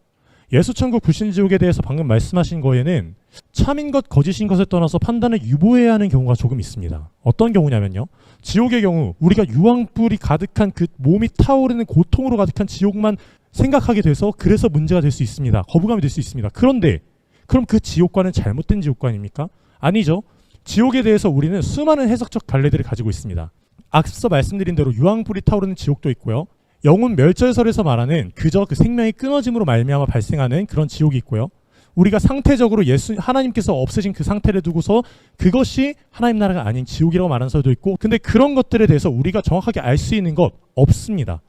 예수천국 불신지옥에 대해서 방금 말씀하신 거에는 참인 것 거짓인 것을 떠나서 판단을 유보해야 하는 경우가 조금 있습니다. 어떤 경우냐면요. 지옥의 경우 우리가 유황불이 가득한 그 몸이 타오르는 고통으로 가득한 지옥만 생각하게 돼서 그래서 문제가 될 수 있습니다. 거부감이 될 수 있습니다. 그런데 그럼 그 지옥관은 잘못된 지옥관입니까? 아니죠. 지옥에 대해서 우리는 수많은 해석적 갈래들을 가지고 있습니다. 앞서 말씀드린 대로 유황불이 타오르는 지옥도 있고요. 영혼 멸절설에서 말하는 그저 그 생명이 끊어짐으로 말미암아 발생하는 그런 지옥이 있고요. 우리가 상태적으로 하나님께서 없애신 그 상태를 두고서 그것이 하나님 나라가 아닌 지옥이라고 말하는 설도 있고 근데 그런 것들에 대해서 우리가 정확하게 알 수 있는 것 없습니다.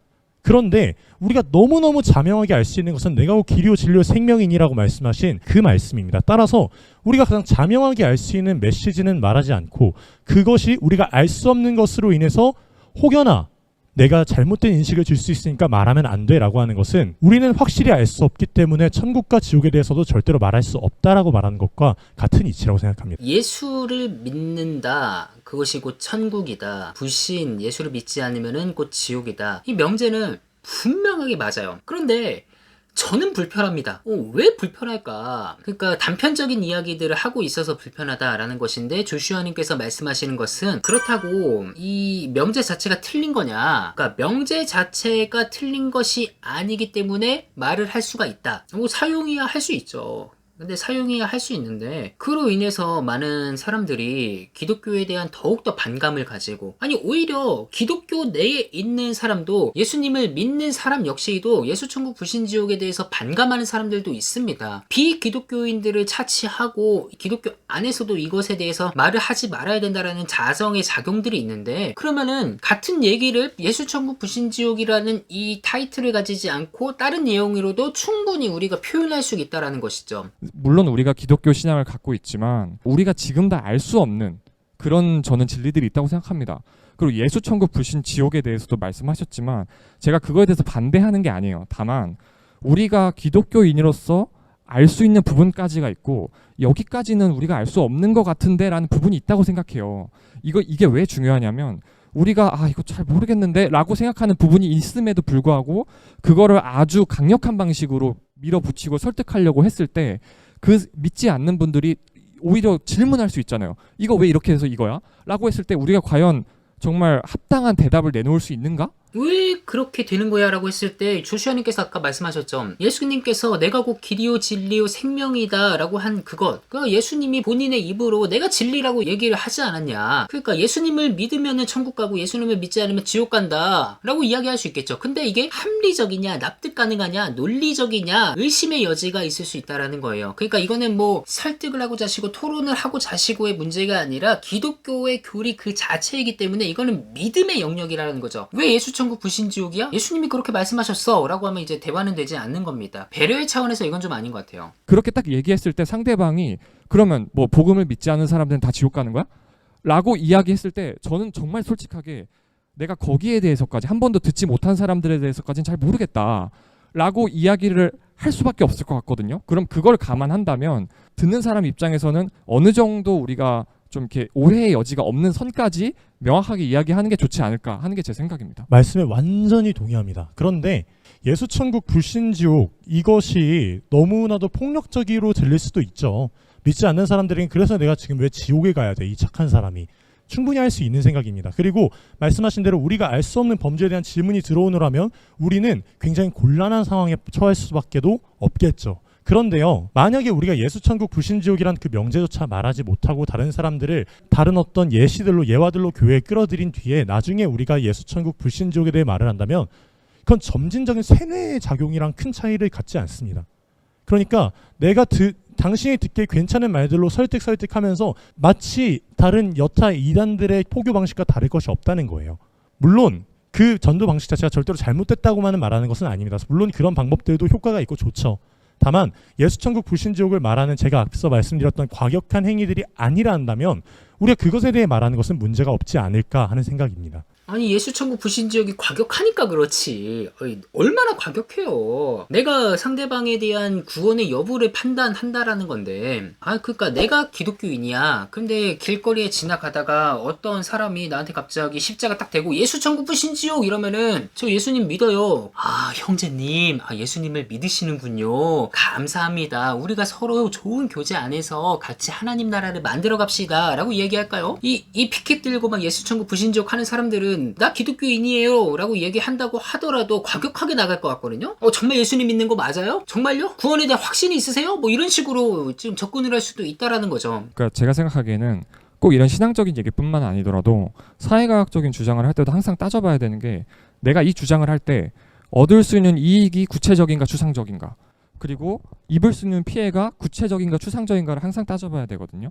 그런데 우리가 너무너무 자명하게 알 수 있는 것은 내가 곧 길이요 진리요 생명이니라고 말씀하신 그 말씀입니다. 따라서 우리가 가장 자명하게 알 수 있는 메시지는 말하지 않고 그것이 우리가 알 수 없는 것으로 인해서 혹여나 내가 잘못된 인식을 줄 수 있으니까 말하면 안 돼라고 하는 것은 우리는 확실히 알 수 없기 때문에 천국과 지옥에 대해서도 절대로 말할 수 없다라고 말하는 것과 같은 이치라고 생각합니다. 예수를 믿는다. 그것이 곧 천국이다. 불신, 예수를 믿지 않으면 곧 지옥이다. 이 명제는 분명하게 맞아요. 그런데 저는 불편합니다. 왜 불편할까? 그러니까 단편적인 이야기들을 하고 있어서 불편하다라는 것인데 조슈아님께서 말씀하시는 것은 그렇다고 이 명제 자체가 틀린 거냐? 그러니까 명제 자체가 틀린 것이 아니기 때문에 말을 할 수가 있다. 사용이야 할 수 있죠. 근데 사용해야 할 수 있는데 그로 인해서 많은 사람들이 기독교에 대한 더욱더 반감을 가지고 아니 오히려 기독교 내에 있는 사람도 예수님을 믿는 사람 역시도 예수천국 불신지옥에 대해서 반감하는 사람들도 있습니다. 비기독교인들을 차치하고 기독교 안에서도 이것에 대해서 말을 하지 말아야 된다라는 자성의 작용들이 있는데 그러면은 같은 얘기를 예수천국 불신지옥이라는 이 타이틀을 가지지 않고 다른 내용으로도 충분히 우리가 표현할 수 있다라는 것이죠. 물론 우리가 기독교 신앙을 갖고 있지만 우리가 지금 다 알 수 없는 그런 저는 진리들이 있다고 생각합니다. 그리고 예수 천국 불신 지옥에 대해서도 말씀하셨지만 제가 그거에 대해서 반대하는 게 아니에요. 다만 우리가 기독교인으로서 알 수 있는 부분까지가 있고 여기까지는 우리가 알 수 없는 것 같은데 라는 부분이 있다고 생각해요. 이게 왜 중요하냐면 우리가 이거 잘 모르겠는데 라고 생각하는 부분이 있음에도 불구하고 그거를 아주 강력한 방식으로 밀어붙이고 설득하려고 했을 때 그 믿지 않는 분들이 오히려 질문할 수 있잖아요. 이거 왜 이렇게 해서 이거야? 라고 했을 때 우리가 과연 정말 합당한 대답을 내놓을 수 있는가? 왜 그렇게 되는 거야? 라고 했을 때 조슈아님께서 아까 말씀하셨죠. 예수님께서 내가 곧 길이요 진리요 생명이다 라고 한 그것. 그러니까 예수님이 본인의 입으로 내가 진리라고 얘기를 하지 않았냐. 그러니까 예수님을 믿으면 천국 가고 예수님을 믿지 않으면 지옥 간다 라고 이야기할 수 있겠죠. 근데 이게 합리적이냐 납득 가능하냐 논리적이냐 의심의 여지가 있을 수 있다라는 거예요. 그러니까 이거는 뭐 설득을 하고 자시고 토론을 하고 자시고의 문제가 아니라 기독교의 교리 그 자체이기 때문에 이거는 믿음의 영역이라는 거죠. 왜 예수천국 불신지옥이야? 예수님이 그렇게 말씀하셨어 라고 하면 이제 대화는 되지 않는 겁니다. 배려의 차원에서 이건 좀 아닌 것 같아요. 그렇게 딱 얘기했을 때 상대방이 그러면 뭐 복음을 믿지 않는 사람들은 다 지옥 가는 거야? 라고 이야기했을 때 저는 정말 솔직하게 내가 거기에 대해서까지 한 번도 듣지 못한 사람들에 대해서까지는 잘 모르겠다 라고 이야기를 할 수밖에 없을 것 같거든요. 그럼 그걸 감안한다면 듣는 사람 입장에서는 어느 정도 우리가 좀 이렇게 오해의 여지가 없는 선까지 명확하게 이야기하는 게 좋지 않을까 하는 게 제 생각입니다. 말씀에 완전히 동의합니다. 그런데 예수천국 불신지옥 이것이 너무나도 폭력적으로 들릴 수도 있죠. 믿지 않는 사람들에겐 그래서 내가 지금 왜 지옥에 가야 돼? 이 착한 사람이. 충분히 할 수 있는 생각입니다. 그리고 말씀하신 대로 우리가 알 수 없는 범죄에 대한 질문이 들어오느라면 우리는 굉장히 곤란한 상황에 처할 수밖에도 없겠죠. 그런데요, 만약에 우리가 예수천국 불신지옥이란 그 명제조차 말하지 못하고 다른 사람들을 다른 어떤 예시들로 예화들로 교회에 끌어들인 뒤에 나중에 우리가 예수천국 불신지옥에 대해 말을 한다면 그건 점진적인 세뇌의 작용이랑 큰 차이를 갖지 않습니다. 그러니까 내가 당신이 듣기에 괜찮은 말들로 설득하면서 마치 다른 여타 이단들의 포교 방식과 다를 것이 없다는 거예요. 물론 그 전도 방식 자체가 절대로 잘못됐다고만 말하는 것은 아닙니다. 물론 그런 방법들도 효과가 있고 좋죠. 다만 예수천국 불신지옥을 말하는 제가 앞서 말씀드렸던 과격한 행위들이 아니라 한다면 우리가 그것에 대해 말하는 것은 문제가 없지 않을까 하는 생각입니다. 아니 예수천국 불신지옥이 과격하니까 그렇지 얼마나 과격해요. 내가 상대방에 대한 구원의 여부를 판단한다라는 건데 그러니까 내가 기독교인이야. 근데 길거리에 지나가다가 어떤 사람이 나한테 갑자기 십자가 딱 대고 예수천국 불신지옥 이러면은 저 예수님 믿어요. 형제님 예수님을 믿으시는군요. 감사합니다. 우리가 서로 좋은 교제 안에서 같이 하나님 나라를 만들어 갑시다 라고 얘기할까요? 이 피켓 들고 막 예수천국 불신지옥 하는 사람들은 나 기독교인이에요 라고 얘기한다고 하더라도 과격하게 나갈 것 같거든요. 정말 예수님 믿는 거 맞아요? 정말요? 구원에 대한 확신이 있으세요? 뭐 이런 식으로 지금 접근을 할 수도 있다라는 거죠. 그러니까 제가 생각하기에는 꼭 이런 신앙적인 얘기뿐만 아니더라도 사회과학적인 주장을 할 때도 항상 따져봐야 되는 게 내가 이 주장을 할 때 얻을 수 있는 이익이 구체적인가 추상적인가 그리고 입을 수 있는 피해가 구체적인가 추상적인가를 항상 따져봐야 되거든요.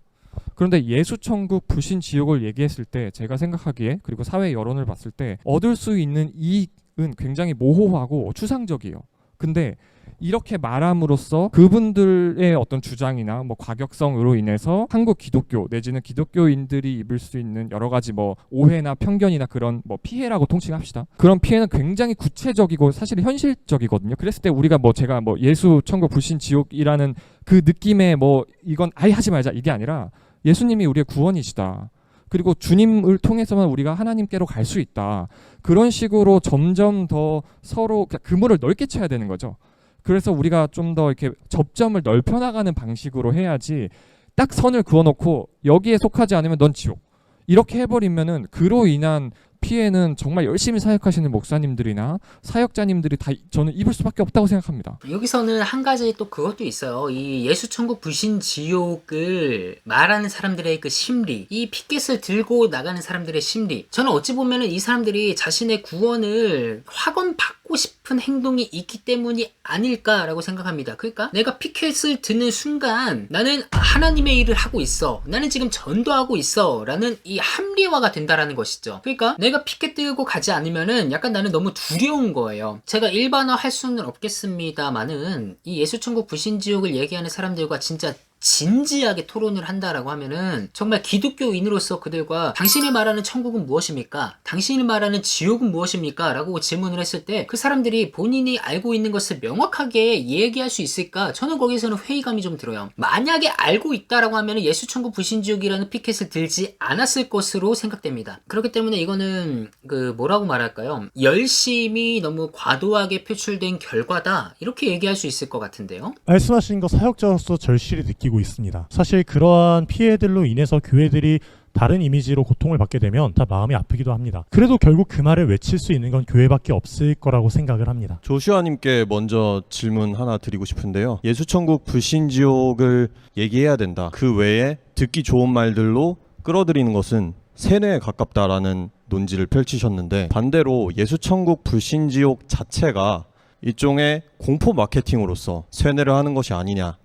그런데 예수천국 불신지옥을 얘기했을 때 제가 생각하기에 그리고 사회 여론을 봤을 때 얻을 수 있는 이익은 굉장히 모호하고 추상적이에요. 근데 이렇게 말함으로써 그분들의 어떤 주장이나 뭐 과격성으로 인해서 한국 기독교 내지는 기독교인들이 입을 수 있는 여러 가지 뭐 오해나 편견이나 그런 뭐 피해라고 통칭합시다. 그런 피해는 굉장히 구체적이고 사실 현실적이거든요. 그랬을 때 우리가 뭐 제가 뭐 예수 천국 불신 지옥이라는 그 느낌의 뭐 이건 아예 하지 말자 이게 아니라 예수님이 우리의 구원이시다. 그리고 주님을 통해서만 우리가 하나님께로 갈 수 있다. 그런 식으로 점점 더 서로 그물을 넓게 쳐야 되는 거죠. 그래서 우리가 좀 더 이렇게 접점을 넓혀 나가는 방식으로 해야지 딱 선을 그어놓고 여기에 속하지 않으면 넌 지옥 이렇게 해버리면은 그로 인한 피해는 정말 열심히 사역하시는 목사님들이나 사역자님들이 다 저는 입을 수밖에 없다고 생각합니다. 여기서는 한 가지 또 그것도 있어요. 이 예수천국 불신지옥을 말하는 사람들의 그 심리, 이 피켓을 들고 나가는 사람들의 심리, 저는 어찌 보면은 이 사람들이 자신의 구원을 확언받고 싶은 행동이 있기 때문이 아닐까라고 생각합니다. 그러니까 내가 피켓을 드는 순간 나는 하나님의 일을 하고 있어, 나는 지금 전도하고 있어 라는 이 합리화가 된다라는 것이죠. 그러니까 내가 피켓 들고 가지 않으면은 약간 나는 너무 두려운 거예요. 제가 일반화 할 수는 없겠습니다만은 이 예수천국 불신지옥을 얘기하는 사람들과 진짜 진지하게 토론을 한다라고 하면은 정말 기독교인으로서 그들과 당신이 말하는 천국은 무엇입니까? 당신이 말하는 지옥은 무엇입니까? 라고 질문을 했을 때 그 사람들이 본인이 알고 있는 것을 명확하게 얘기할 수 있을까? 저는 거기서는 회의감이 좀 들어요. 만약에 알고 있다라고 하면은 예수천국 불신지옥이라는 피켓을 들지 않았을 것으로 생각됩니다. 그렇기 때문에 이거는 그 뭐라고 말할까요? 열심이 너무 과도하게 표출된 결과다 이렇게 얘기할 수 있을 것 같은데요. 말씀하신 거 사역자로서 절실히 느끼고 있습니다. 사실 그러한 피해들로 인해서 교회들이 다른 이미지로 고통을 받게 되면 다 마음이 아프기도 합니다. 그래도 결국 그 말을 외칠 수 있는 건 교회밖에 없을 거라고 생각을 합니다. 조슈아님께 먼저 질문 하나 드리고 싶은데요. 예수천국 불신지옥을 얘기해야 된다. 그 외에 듣기 좋은 말들로 끌어들이는 것은 세뇌에 가깝다라는 논지를 펼치셨는데, 반대로 예수천국 불신지옥 자체가 일종의 공포 마케팅으로서 세뇌를 하는 것이 아니냐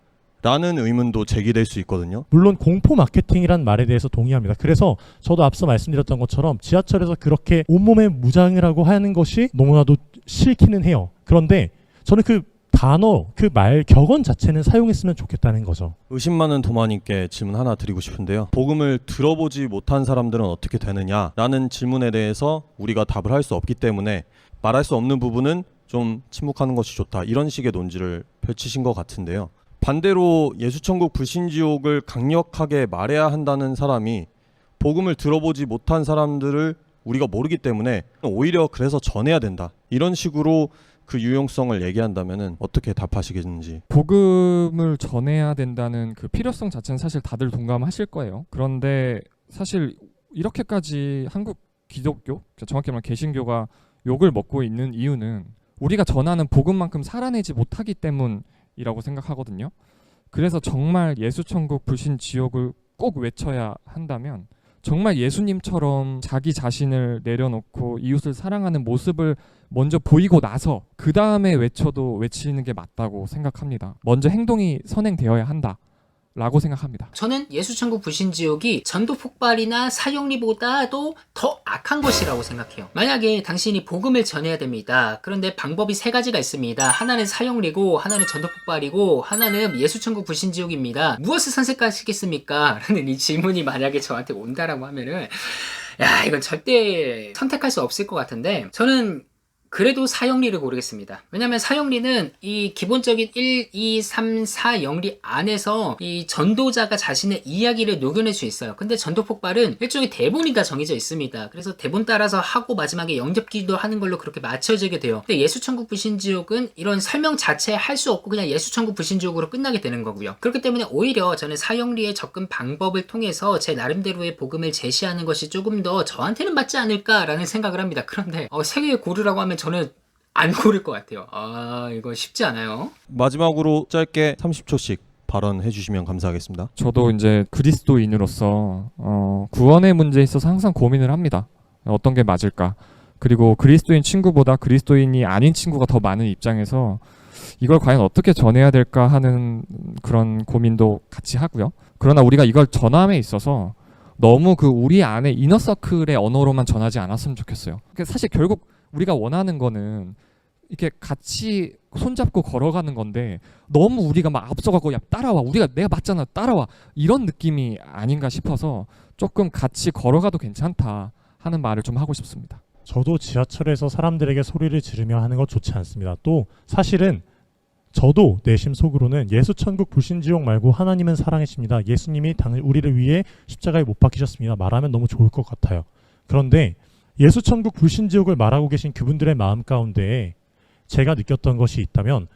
라는 의문도 제기될 수 있거든요. 물론 공포 마케팅이란 말에 대해서 동의합니다. 그래서 저도 앞서 말씀드렸던 것처럼 지하철에서 그렇게 온몸에 무장을 하고 하는 것이 너무나도 싫기는 해요. 그런데 저는 그 단어, 그 말, 격언 자체는 사용했으면 좋겠다는 거죠. 의심 많은 도마님께 질문 하나 드리고 싶은데요. 복음을 들어보지 못한 사람들은 어떻게 되느냐 라는 질문에 대해서 우리가 답을 할 수 없기 때문에 말할 수 없는 부분은 좀 침묵하는 것이 좋다, 이런 식의 논지를 펼치신 것 같은데요. 반대로 예수천국 불신지옥을 강력하게 말해야 한다는 사람이 복음을 들어보지 못한 사람들을 우리가 모르기 때문에 오히려 그래서 전해야 된다, 이런 식으로 그 유용성을 얘기한다면 어떻게 답하시겠는지. 복음을 전해야 된다는 그 필요성 자체는 사실 다들 동감하실 거예요. 그런데 사실 이렇게까지 한국 기독교, 정확히 말하면 개신교가 욕을 먹고 있는 이유는 우리가 전하는 복음만큼 살아내지 못하기 때문이라고 생각하거든요. 그래서 정말 예수천국 불신지옥을 꼭 외쳐야 한다면 정말 예수님처럼 자기 자신을 내려놓고 이웃을 사랑하는 모습을 먼저 보이고 나서 그 다음에 외치는 게 맞다고 생각합니다. 먼저 행동이 선행되어야 한다 라고 생각합니다. 저는 예수천국 불신지옥이 전도 폭발이나 사형리보다도 더 악한 것이라고 생각해요. 만약에 당신이 복음을 전해야 됩니다. 그런데 방법이 세 가지가 있습니다. 하나는 사형리고, 하나는 전도 폭발이고, 하나는 예수천국 불신지옥입니다. 무엇을 선택하시겠습니까? 라는 이 질문이 만약에 저한테 온다라고 하면은 야, 이건 절대 선택할 수 없을 것 같은데, 저는 그래도 사형리를 고르겠습니다. 왜냐면 사형리는 이 기본적인 1, 2, 3, 4 영리 안에서 이 전도자가 자신의 이야기를 녹여낼 수 있어요. 근데 전도 폭발은 일종의 대본이 다 정해져 있습니다. 그래서 대본 따라서 하고 마지막에 영접기도 하는 걸로 그렇게 맞춰지게 돼요. 근데 예수천국 불신지옥은 이런 설명 자체 할 수 없고 그냥 예수천국 불신지옥으로 끝나게 되는 거고요. 그렇기 때문에 오히려 저는 사형리의 접근 방법을 통해서 제 나름대로의 복음을 제시하는 것이 조금 더 저한테는 맞지 않을까라는 생각을 합니다. 그런데 세 개 고르라고 하면 저는 안 고를 것 같아요. 이거 쉽지 않아요. 마지막으로 짧게 30초씩 발언해 주시면 감사하겠습니다. 저도 이제 그리스도인으로서 구원의 문제에 있어서 항상 고민을 합니다. 어떤 게 맞을까? 그리고 그리스도인 친구보다 그리스도인이 아닌 친구가 더 많은 입장에서 이걸 과연 어떻게 전해야 될까 하는 그런 고민도 같이 하고요. 그러나 우리가 이걸 전함에 있어서 너무 그 우리 안에 이너서클의 언어로만 전하지 않았으면 좋겠어요. 사실 결국 우리가 원하는 거는 이렇게 같이 손잡고 걸어가는 건데 너무 우리가 막 앞서가고 야 따라와 내가 맞잖아 따라와 이런 느낌이 아닌가 싶어서 조금 같이 걸어가도 괜찮다 하는 말을 좀 하고 싶습니다. 저도 지하철에서 사람들에게 소리를 지르며 하는 거 좋지 않습니다. 또 사실은 저도 내심 속으로는 예수천국 불신지옥 말고 하나님은 사랑이십니다. 예수님이 우리를 위해 십자가에 못 박히셨습니다. 말하면 너무 좋을 것 같아요. 그런데 예수천국 불신지옥을 말하고 계신 그분들의 마음 가운데 제가 느꼈던 것이 있다면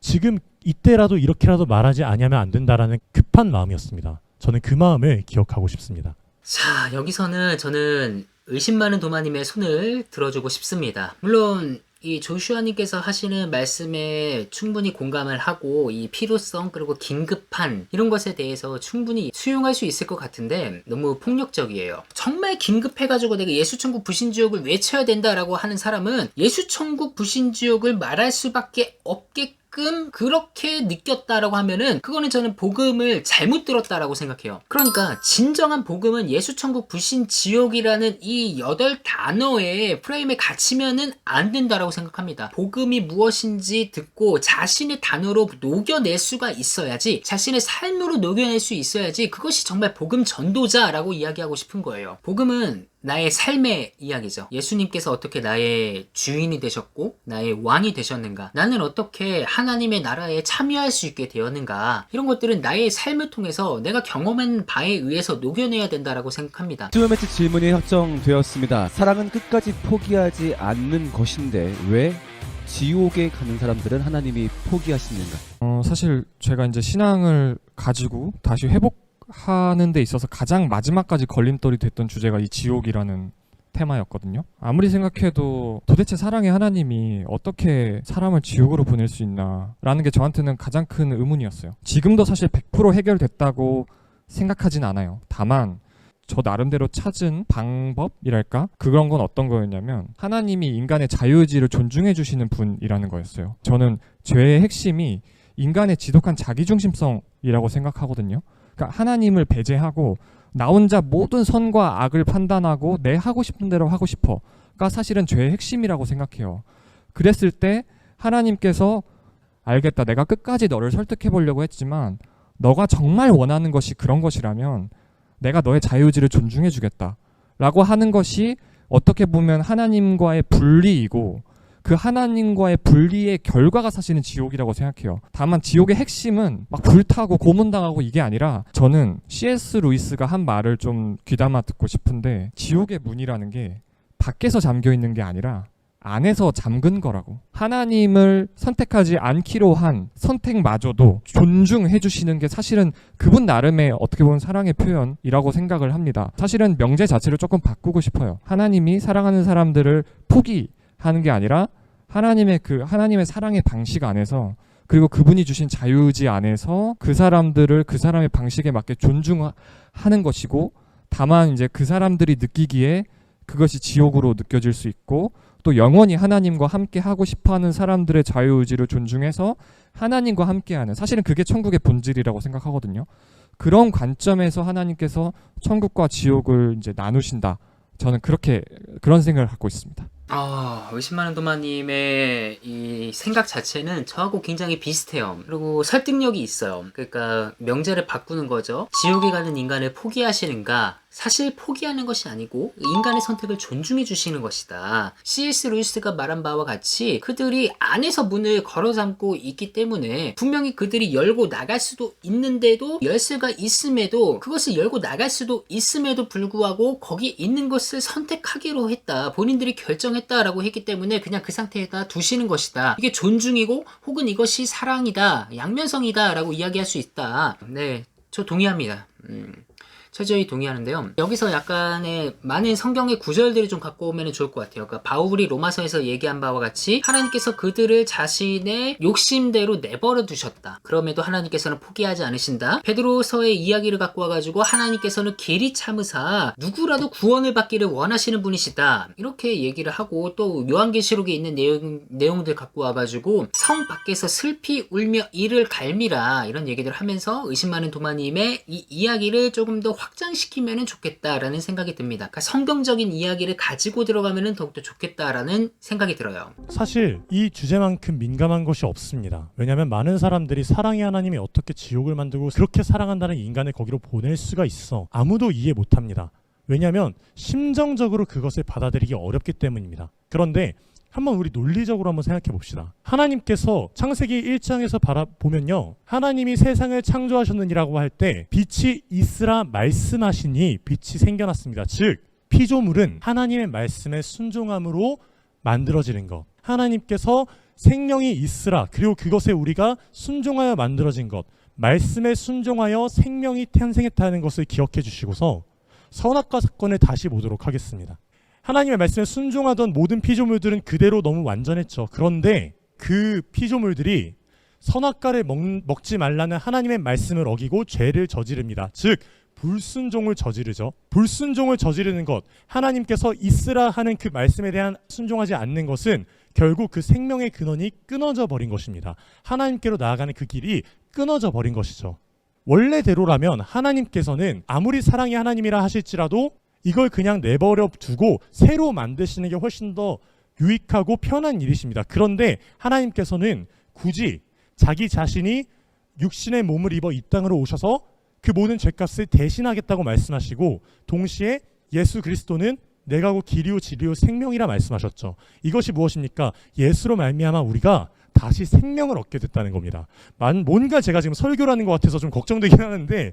지금 이때라도 이렇게라도 말하지 아니하면 안 된다라는 급한 마음이었습니다. 저는 그 마음을 기억하고 싶습니다. 자, 여기서는 저는 의심 많은 도마님의 손을 들어주고 싶습니다. 물론 이 조슈아님께서 하시는 말씀에 충분히 공감을 하고 이 필요성 그리고 긴급한 이런 것에 대해서 충분히 수용할 수 있을 것 같은데 너무 폭력적이에요. 정말 긴급해가지고 내가 예수천국 불신지옥을 외쳐야 된다라고 하는 사람은 예수천국 불신지옥을 말할 수밖에 없게끔 그렇게 느꼈다라고 하면은 그거는 저는 복음을 잘못 들었다라고 생각해요. 그러니까 진정한 복음은 예수천국 불신지옥이라는 이 8단어의 프레임에 갇히면은 안 된다라고 생각합니다. 복음이 무엇인지 듣고 자신의 단어로 녹여낼 수가 있어야지, 자신의 삶으로 녹여낼 수 있어야지 그것이 정말 복음 전도자라고 이야기하고 싶은 거예요. 복음은 나의 삶의 이야기죠. 예수님께서 어떻게 나의 주인이 되셨고 나의 왕이 되셨는가, 나는 어떻게 하나님의 나라에 참여할 수 있게 되었는가, 이런 것들은 나의 삶을 통해서 내가 경험한 바에 의해서 녹여내야 된다라고 생각합니다. 듀오매치 질문이 확정되었습니다. 사랑은 끝까지 포기하지 않는 것인데 왜 지옥에 가는 사람들은 하나님이 포기하시는가? 사실 제가 이제 신앙을 가지고 다시 회복하는 데 있어서 가장 마지막까지 걸림돌이 됐던 주제가 이 지옥이라는 테마였거든요. 아무리 생각해도 도대체 사랑의 하나님이 어떻게 사람을 지옥으로 보낼 수 있나 라는 게 저한테는 가장 큰 의문이었어요. 지금도 사실 100% 해결됐다고 생각하진 않아요. 다만 저 나름대로 찾은 방법이랄까? 그런 건 어떤 거였냐면 하나님이 인간의 자유의지를 존중해 주시는 분이라는 거였어요. 저는 죄의 핵심이 인간의 지독한 자기중심성이라고 생각하거든요. 그러니까 하나님을 배제하고 나 혼자 모든 선과 악을 판단하고 내 하고 싶은 대로 하고 싶어가 사실은 죄의 핵심이라고 생각해요. 그랬을 때 하나님께서 알겠다, 내가 끝까지 너를 설득해 보려고 했지만 너가 정말 원하는 것이 그런 것이라면 내가 너의 자유의지를 존중해 주겠다 라고 하는 것이 어떻게 보면 하나님과의 분리이고, 그 하나님과의 분리의 결과가 사실은 지옥이라고 생각해요. 다만 지옥의 핵심은 막 불타고 고문당하고 이게 아니라, 저는 C.S. 루이스가 한 말을 좀 귀담아 듣고 싶은데, 지옥의 문이라는 게 밖에서 잠겨 있는 게 아니라 안에서 잠근 거라고. 하나님을 선택하지 않기로 한 선택마저도 존중해 주시는 게 사실은 그분 나름의 어떻게 보면 사랑의 표현이라고 생각을 합니다. 사실은 명제 자체를 조금 바꾸고 싶어요. 하나님이 사랑하는 사람들을 포기하는 게 아니라 하나님의 사랑의 방식 안에서, 그리고 그분이 주신 자유의지 안에서 그 사람들을 그 사람의 방식에 맞게 존중하는 것이고, 다만 이제 그 사람들이 느끼기에 그것이 지옥으로 느껴질 수 있고, 또 영원히 하나님과 함께 하고 싶어하는 사람들의 자유의지를 존중해서 하나님과 함께하는, 사실은 그게 천국의 본질이라고 생각하거든요. 그런 관점에서 하나님께서 천국과 지옥을 이제 나누신다. 저는 그런 생각을 갖고 있습니다. 의심 많은 도마님의 이 생각 자체는 저하고 굉장히 비슷해요. 그리고 설득력이 있어요. 그러니까 명제를 바꾸는 거죠. 지옥에 가는 인간을 포기하시는가? 사실 포기하는 것이 아니고 인간의 선택을 존중해 주시는 것이다. C.S. 루이스가 말한 바와 같이 그들이 안에서 문을 걸어 잠고 있기 때문에 분명히 그들이 열고 나갈 수도 있는데도, 열쇠가 있음에도, 그것을 열고 나갈 수도 있음에도 불구하고 거기 있는 것을 선택하기로 했다, 본인들이 결정했다라고 했기 때문에 그냥 그 상태에다 두시는 것이다. 이게 존중이고 혹은 이것이 사랑이다, 양면성이다 라고 이야기할 수 있다. 네, 저 동의합니다. 철저히 동의하는데요. 여기서 약간의 많은 성경의 구절들을 좀 갖고 오면 좋을 것 같아요. 그러니까 바울이 로마서에서 얘기한 바와 같이 하나님께서 그들을 자신의 욕심대로 내버려 두셨다. 그럼에도 하나님께서는 포기하지 않으신다. 베드로서의 이야기를 갖고 와가지고 하나님께서는 길이 참으사 누구라도 구원을 받기를 원하시는 분이시다. 이렇게 얘기를 하고, 또 요한계시록에 있는 내용들 갖고 와가지고 성 밖에서 슬피 울며 이를 갈미라, 이런 얘기들을 하면서 의심 많은 도마님의 이 이야기를 조금 더 확장시키면 좋겠다라는 생각이 듭니다. 그러니까 성경적인 이야기를 가지고 들어가면 더욱더 좋겠다라는 생각이 들어요. 사실 이 주제만큼 민감한 것이 없습니다. 왜냐하면 많은 사람들이 사랑의 하나님이 어떻게 지옥을 만들고 그렇게 사랑한다는 인간을 거기로 보낼 수가 있어 아무도 이해 못합니다. 왜냐하면 심정적으로 그것을 받아들이기 어렵기 때문입니다. 그런데 한번 우리 논리적으로 한번 생각해 봅시다. 하나님께서 창세기 1장에서 바라보면요, 하나님이 세상을 창조하셨느니라고 할 때 빛이 있으라 말씀하시니 빛이 생겨났습니다. 즉 피조물은 하나님의 말씀에 순종함으로 만들어지는 것, 하나님께서 생명이 있으라 그리고 그것에 우리가 순종하여 만들어진 것, 말씀에 순종하여 생명이 탄생했다는 것을 기억해 주시고서 선악과 사건을 다시 보도록 하겠습니다. 하나님의 말씀에 순종하던 모든 피조물들은 그대로 너무 완전했죠. 그런데 그 피조물들이 선악과를 먹지 말라는 하나님의 말씀을 어기고 죄를 저지릅니다. 즉 불순종을 저지르죠. 불순종을 저지르는 것, 하나님께서 있으라 하는 그 말씀에 대한 순종하지 않는 것은 결국 그 생명의 근원이 끊어져 버린 것입니다. 하나님께로 나아가는 그 길이 끊어져 버린 것이죠. 원래대로라면 하나님께서는 아무리 사랑의 하나님이라 하실지라도 이걸 그냥 내버려 두고 새로 만드시는 게 훨씬 더 유익하고 편한 일이십니다. 그런데 하나님께서는 굳이 자기 자신이 육신의 몸을 입어 이 땅으로 오셔서 그 모든 죄값을 대신하겠다고 말씀하시고 동시에 예수 그리스도는 내가 곧 길이요 진리요 생명이라 말씀하셨죠. 이것이 무엇입니까? 예수로 말미암아 우리가 다시 생명을 얻게 됐다는 겁니다. 뭔가 제가 지금 설교라는 것 같아서 좀 걱정되긴 하는데,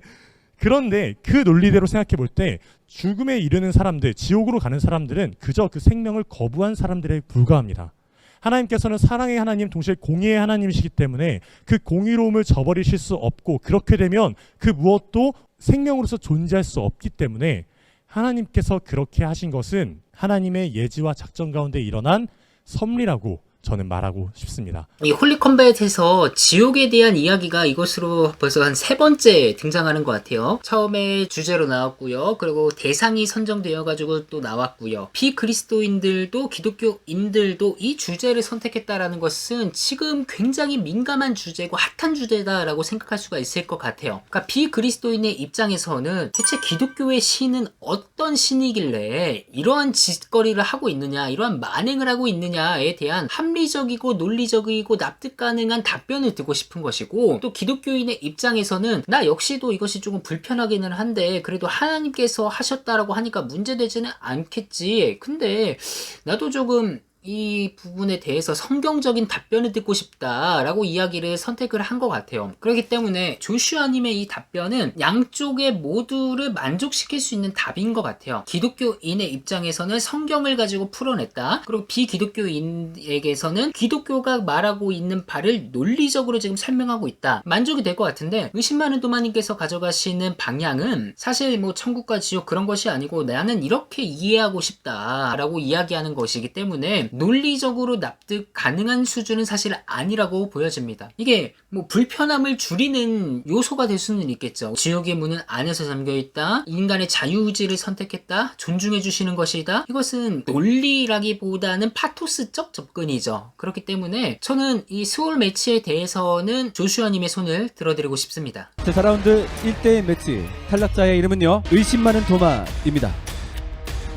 그런데 그 논리대로 생각해 볼 때 죽음에 이르는 사람들, 지옥으로 가는 사람들은 그저 그 생명을 거부한 사람들에 불과합니다. 하나님께서는 사랑의 하나님 동시에 공의의 하나님이시기 때문에 그 공의로움을 저버리실 수 없고, 그렇게 되면 그 무엇도 생명으로서 존재할 수 없기 때문에 하나님께서 그렇게 하신 것은 하나님의 예지와 작전 가운데 일어난 섭리라고 저는 말하고 싶습니다. 이 홀리컴뱃에서 지옥에 대한 이야기가 이것으로 벌써 한 3번째 등장하는 것 같아요. 처음에 주제로 나왔고요. 그리고 대상이 선정되어 가지고 또 나왔고요. 비그리스도인들도 기독교인들도 이 주제를 선택했다라는 것은 지금 굉장히 민감한 주제고 핫한 주제다라고 생각할 수가 있을 것 같아요. 그러니까 비그리스도인의 입장에서는 대체 기독교의 신은 어떤 신이길래 이러한 짓거리를 하고 있느냐, 이러한 만행을 하고 있느냐에 대한 합리적이고 논리적이고 납득 가능한 답변을 듣고 싶은 것이고, 또 기독교인의 입장에서는 나 역시도 이것이 조금 불편하기는 한데 그래도 하나님께서 하셨다라고 하니까 문제되지는 않겠지. 근데 나도 조금 이 부분에 대해서 성경적인 답변을 듣고 싶다라고 이야기를 선택을 한 것 같아요. 그렇기 때문에 조슈아님의 이 답변은 양쪽의 모두를 만족시킬 수 있는 답인 것 같아요. 기독교인의 입장에서는 성경을 가지고 풀어냈다. 그리고 비기독교인에게서는 기독교가 말하고 있는 바를 논리적으로 지금 설명하고 있다. 만족이 될 것 같은데, 의심 많은 도마님께서 가져가시는 방향은 사실 뭐 천국과 지옥 그런 것이 아니고 나는 이렇게 이해하고 싶다라고 이야기하는 것이기 때문에 논리적으로 납득 가능한 수준은 사실 아니라고 보여집니다. 이게 뭐 불편함을 줄이는 요소가 될 수는 있겠죠. 지옥의 문은 안에서 잠겨있다, 인간의 자유의지를 선택했다, 존중해 주시는 것이다. 이것은 논리라기보다는 파토스적 접근이죠. 그렇기 때문에 저는 이 스월 매치에 대해서는 조슈아님의 손을 들어드리고 싶습니다. 자, 4라운드 1대1 매치 탈락자의 이름은요, 의심 많은 도마입니다.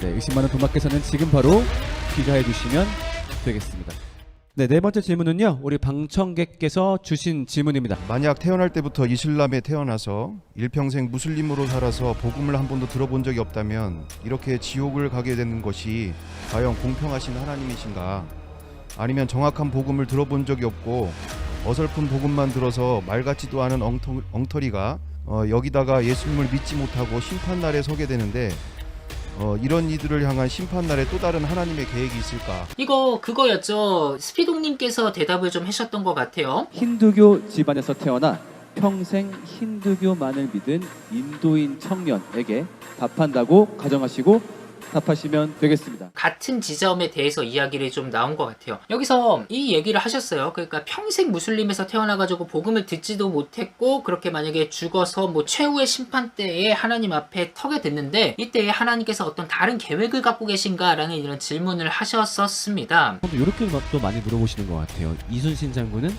네, 의심 많은 도마께서는 지금 바로 귀가해 주시면 되겠습니다. 네, 네 번째 질문은요, 우리 방청객께서 주신 질문입니다. 만약 태어날 때부터 이슬람에 태어나서 일평생 무슬림으로 살아서 복음을 한 번도 들어본 적이 없다면 이렇게 지옥을 가게 되는 것이 과연 공평하신 하나님이신가? 아니면 정확한 복음을 들어본 적이 없고 어설픈 복음만 들어서 말 같지도 않은 엉터리가 여기다가 예수님을 믿지 못하고 심판날에 서게 되는데 이런 이들을 향한 심판날에 또 다른 하나님의 계획이 있을까? 이거 그거였죠. 스피동님께서 대답을 좀 하셨던 것 같아요. 힌두교 집안에서 태어나 평생 힌두교만을 믿은 인도인 청년에게 답한다고 가정하시고 답하시면 되겠습니다. 같은 지점에 대해서 이야기를 좀 나온 것 같아요. 여기서 이 얘기를 하셨어요. 그러니까 평생 무슬림에서 태어나가지고 복음을 듣지도 못했고 그렇게 만약에 죽어서 뭐 최후의 심판 때에 하나님 앞에 터게 됐는데 이때 하나님께서 어떤 다른 계획을 갖고 계신가 라는 이런 질문을 하셨었습니다. 이렇게 또 많이 물어보시는 것 같아요. 이순신 장군은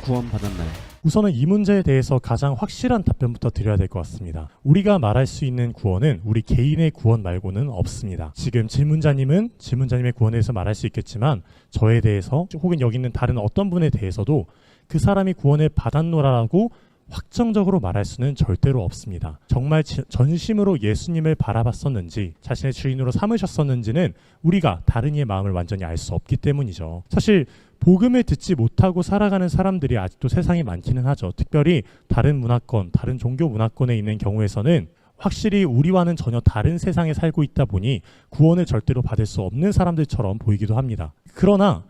구원 받았나요? 우선은 이 문제에 대해서 가장 확실한 답변부터 드려야 될 것 같습니다. 우리가 말할 수 있는 구원은 우리 개인의 구원 말고는 없습니다. 지금 질문자님은 질문자님의 구원에 대해서 말할 수 있겠지만 저에 대해서 혹은 여기 있는 다른 어떤 분에 대해서도 그 사람이 구원을 받았노라라고 확정적으로 말할 수는 절대로 없습니다. 정말 전심으로 예수님을 바라봤었는지 자신의 주인으로 삼으셨었는지는 우리가 다른 이의 마음을 완전히 알 수 없기 때문이죠. 사실 복음을 듣지 못하고 살아가는 사람들이 아직도 세상에 많기는 하죠. 특별히 다른 문화권, 다른 종교 문화권에 있는 경우에서는 확실히 우리와는 전혀 다른 세상에 살고 있다 보니 구원을 절대로 받을 수 없는 사람들처럼 보이기도 합니다. 그러나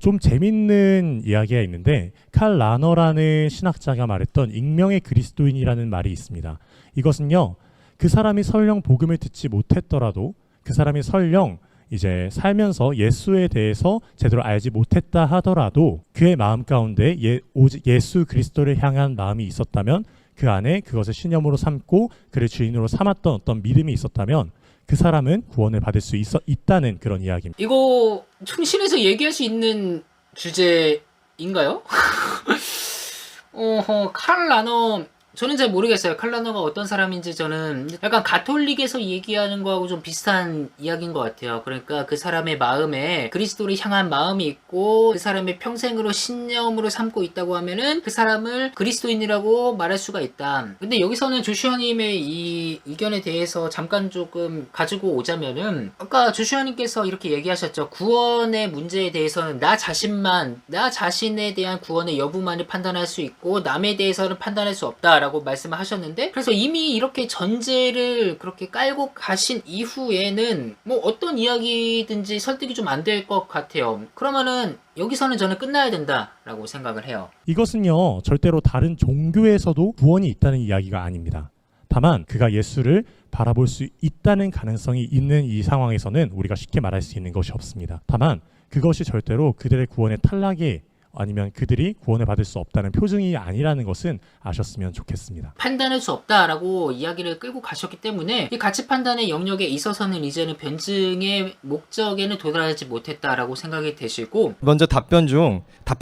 좀 재밌는 이야기가 있는데 칼 라너라는 신학자가 말했던 익명의 그리스도인이라는 말이 있습니다. 이것은요, 그 사람이 설령 복음을 듣지 못했더라도 그 사람이 설령 이제 살면서 예수에 대해서 제대로 알지 못했다 하더라도 그의 마음 가운데 오직 예수 그리스도를 향한 마음이 있었다면 그 안에 그것을 신념으로 삼고 그를 주인으로 삼았던 어떤 믿음이 있었다면 그 사람은 구원을 받을 수 있다는 그런 이야기입니다. 이거 충신에서 얘기할 수 있는 주제인가요? 칼 라너 저는 잘 모르겠어요. 칼 라너가 어떤 사람인지. 저는 약간 가톨릭에서 얘기하는 거하고 좀 비슷한 이야기인 것 같아요. 그러니까 그 사람의 마음에 그리스도를 향한 마음이 있고 그 사람의 평생으로 신념으로 삼고 있다고 하면은 그 사람을 그리스도인이라고 말할 수가 있다. 근데 여기서는 조슈아님의 이 의견에 대해서 잠깐 조금 가지고 오자면은 아까 조슈아님께서 이렇게 얘기하셨죠. 구원의 문제에 대해서는 나 자신에 대한 구원의 여부만을 판단할 수 있고 남에 대해서는 판단할 수 없다 라고 말씀을 하셨는데, 그래서 이미 이렇게 전제를 그렇게 깔고 가신 이후에는 뭐 어떤 이야기든지 설득이 좀 안 될 것 같아요. 그러면은 여기서는 저는 끝나야 된다라고 생각을 해요. 이것은요, 절대로 다른 종교에서도 구원이 있다는 이야기가 아닙니다. 다만 그가 예수를 바라볼 수 있다는 가능성이 있는 이 상황에서는 우리가 쉽게 말할 수 있는 것이 없습니다. 다만 그것이 절대로 그들의 구원의 탈락이 아니면 그들이 구원을 받을 수 없다는 표징이 아니라는 것은 아셨으면 좋겠습니다. 판단할 수 없다라고 이야기를 끌고 가셨기 때문에 이 가치 판단의 영역에 있어서는 이제는 변증의 목적에는 도달하지 못했다라고 생각이 되시고, 먼저 답변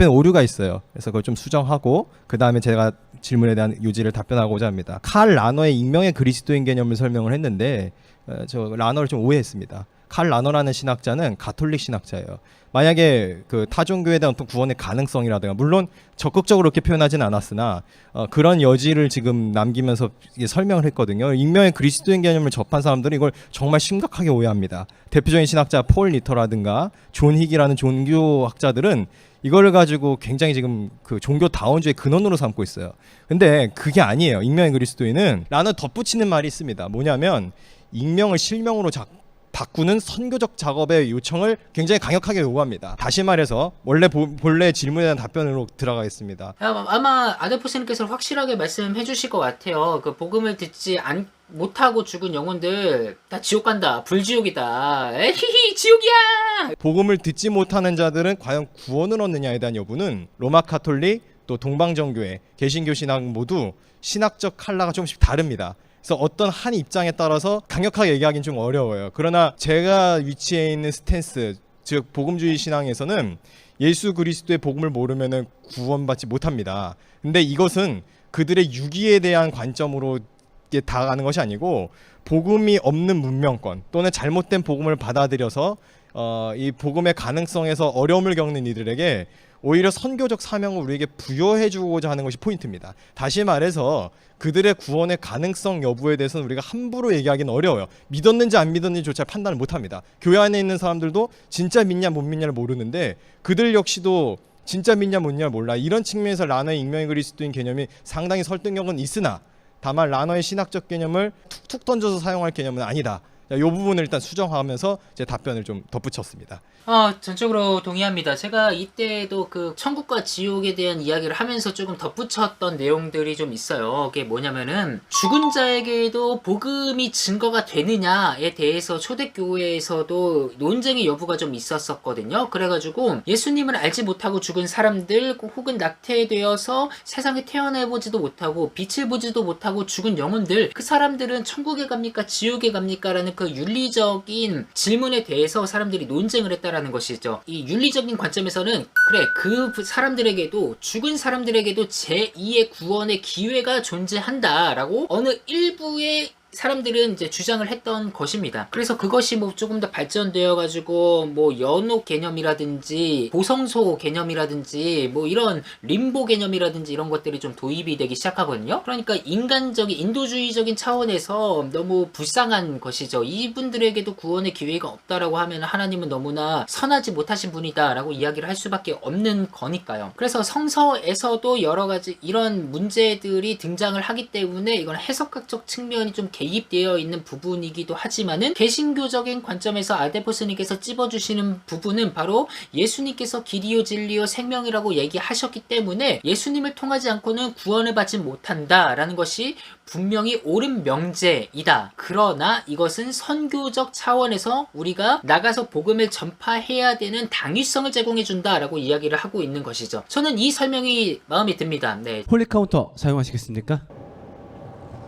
오류가 있어요. 그래서 그걸 좀 수정하고 그 다음에 제가 질문에 대한 요지를 답변하고자 합니다. 칼 라너의 익명의 그리스도인 개념을 설명을 했는데 저 라너를 좀 오해했습니다. 칼 라너라는 신학자는 가톨릭 신학자예요. 만약에 그 타종교에 대한 어떤 구원의 가능성이라든가, 물론 적극적으로 그렇게 표현하지는 않았으나 그런 여지를 지금 남기면서 설명을 했거든요. 익명의 그리스도인 개념을 접한 사람들은 이걸 정말 심각하게 오해합니다. 대표적인 신학자 폴 리터라든가 존 힉이라는 종교학자들은 이거를 가지고 굉장히 지금 그 종교 다원주의 근원으로 삼고 있어요. 근데 그게 아니에요. 익명의 그리스도인은 라너 덧붙이는 말이 있습니다. 뭐냐면 익명을 실명으로 바꾸는 선교적 작업의 요청을 굉장히 강력하게 요구합니다. 다시 말해서 본래 질문에 대한 답변으로 들어가겠습니다. 아마 아데포스님께서 확실하게 말씀해 주실 것 같아요. 그 복음을 듣지 못하고 죽은 영혼들 다 지옥 간다, 불지옥이다, 에히히 지옥이야. 복음을 듣지 못하는 자들은 과연 구원을 얻느냐에 대한 여부는 로마 카톨릭 또 동방정교회, 개신교 신학 모두 신학적 컬러가 조금씩 다릅니다. 그래서 어떤 한 입장에 따라서 강력하게 얘기하기는 좀 어려워요. 그러나 제가 위치해 있는 스탠스, 즉 복음주의 신앙에서는 예수 그리스도의 복음을 모르면 구원받지 못합니다. 근데 이것은 그들의 유기에 대한 관점으로 다가가는 것이 아니고 복음이 없는 문명권 또는 잘못된 복음을 받아들여서 이 복음의 가능성에서 어려움을 겪는 이들에게 오히려 선교적 사명을 우리에게 부여해주고자 하는 것이 포인트입니다. 다시 말해서 그들의 구원의 가능성 여부에 대해서는 우리가 함부로 얘기하기는 어려워요. 믿었는지 안 믿었는지조차 판단을 못합니다. 교회 안에 있는 사람들도 진짜 믿냐 못 믿냐를 모르는데 그들 역시도 진짜 믿냐 못 믿냐를 몰라. 이런 측면에서 라너의 익명의 그리스도인 개념이 상당히 설득력은 있으나 다만 라너의 신학적 개념을 툭툭 던져서 사용할 개념은 아니다. 이 부분을 일단 수정하면서 제 답변을 좀 덧붙였습니다. 전적으로 동의합니다. 제가 이때도 그 천국과 지옥에 대한 이야기를 하면서 조금 덧붙였던 내용들이 좀 있어요. 그게 뭐냐면은 죽은 자에게도 복음이 증거가 되느냐에 대해서 초대교회에서도 논쟁의 여부가 좀 있었거든요. 그래가지고 예수님을 알지 못하고 죽은 사람들 혹은 낙태되어서 세상에 태어나보지도 못하고 빛을 보지도 못하고 죽은 영혼들, 그 사람들은 천국에 갑니까 지옥에 갑니까 라는 그 윤리적인 질문에 대해서 사람들이 논쟁을 했다라는 것이죠. 이 윤리적인 관점에서는 그래, 그 사람들에게도, 죽은 사람들에게도 제2의 구원의 기회가 존재한다라고 어느 일부의 사람들은 이제 주장을 했던 것입니다. 그래서 그것이 뭐 조금 더 발전되어 가지고 뭐 연옥 개념이라든지 보성소 개념이라든지 뭐 이런 림보 개념이라든지 이런 것들이 좀 도입이 되기 시작하거든요. 그러니까 인간적인 인도주의적인 차원에서 너무 불쌍한 것이죠. 이분들에게도 구원의 기회가 없다라고 하면 하나님은 너무나 선하지 못하신 분이다라고 이야기를 할 수밖에 없는 거니까요. 그래서 성서에서도 여러 가지 이런 문제들이 등장을 하기 때문에 이건 해석학적 측면이 좀 개입되어 있는 부분이기도 하지만은 개신교적인 관점에서 아데포스님께서 찝어주시는 부분은 바로 예수님께서 길이요 진리요 생명이라고 얘기하셨기 때문에 예수님을 통하지 않고는 구원을 받지 못한다라는 것이 분명히 옳은 명제이다. 그러나 이것은 선교적 차원에서 우리가 나가서 복음을 전파해야 되는 당위성을 제공해준다라고 이야기를 하고 있는 것이죠. 저는 이 설명이 마음에 듭니다. 네. 홀리카운터 사용하시겠습니까?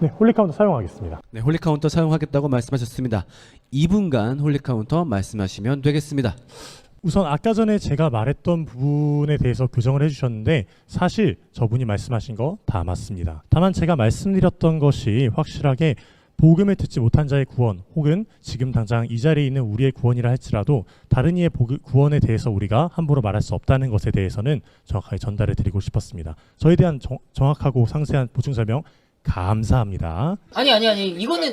네, 홀리카운터 사용하겠습니다. 네, 홀리카운터 사용하겠다고 말씀하셨습니다. 2분간 홀리카운터 말씀하시면 되겠습니다. 우선 아까 전에 제가 말했던 부분에 대해서 교정을 해주셨는데 사실 저분이 말씀하신 거 다 맞습니다. 다만 제가 말씀드렸던 것이 확실하게 복음을 듣지 못한 자의 구원 혹은 지금 당장 이 자리에 있는 우리의 구원이라 할지라도 다른 이의 구원에 대해서 우리가 함부로 말할 수 없다는 것에 대해서는 정확하게 전달해 드리고 싶었습니다. 저에 대한 정확하고 상세한 보충 설명 감사합니다. 아니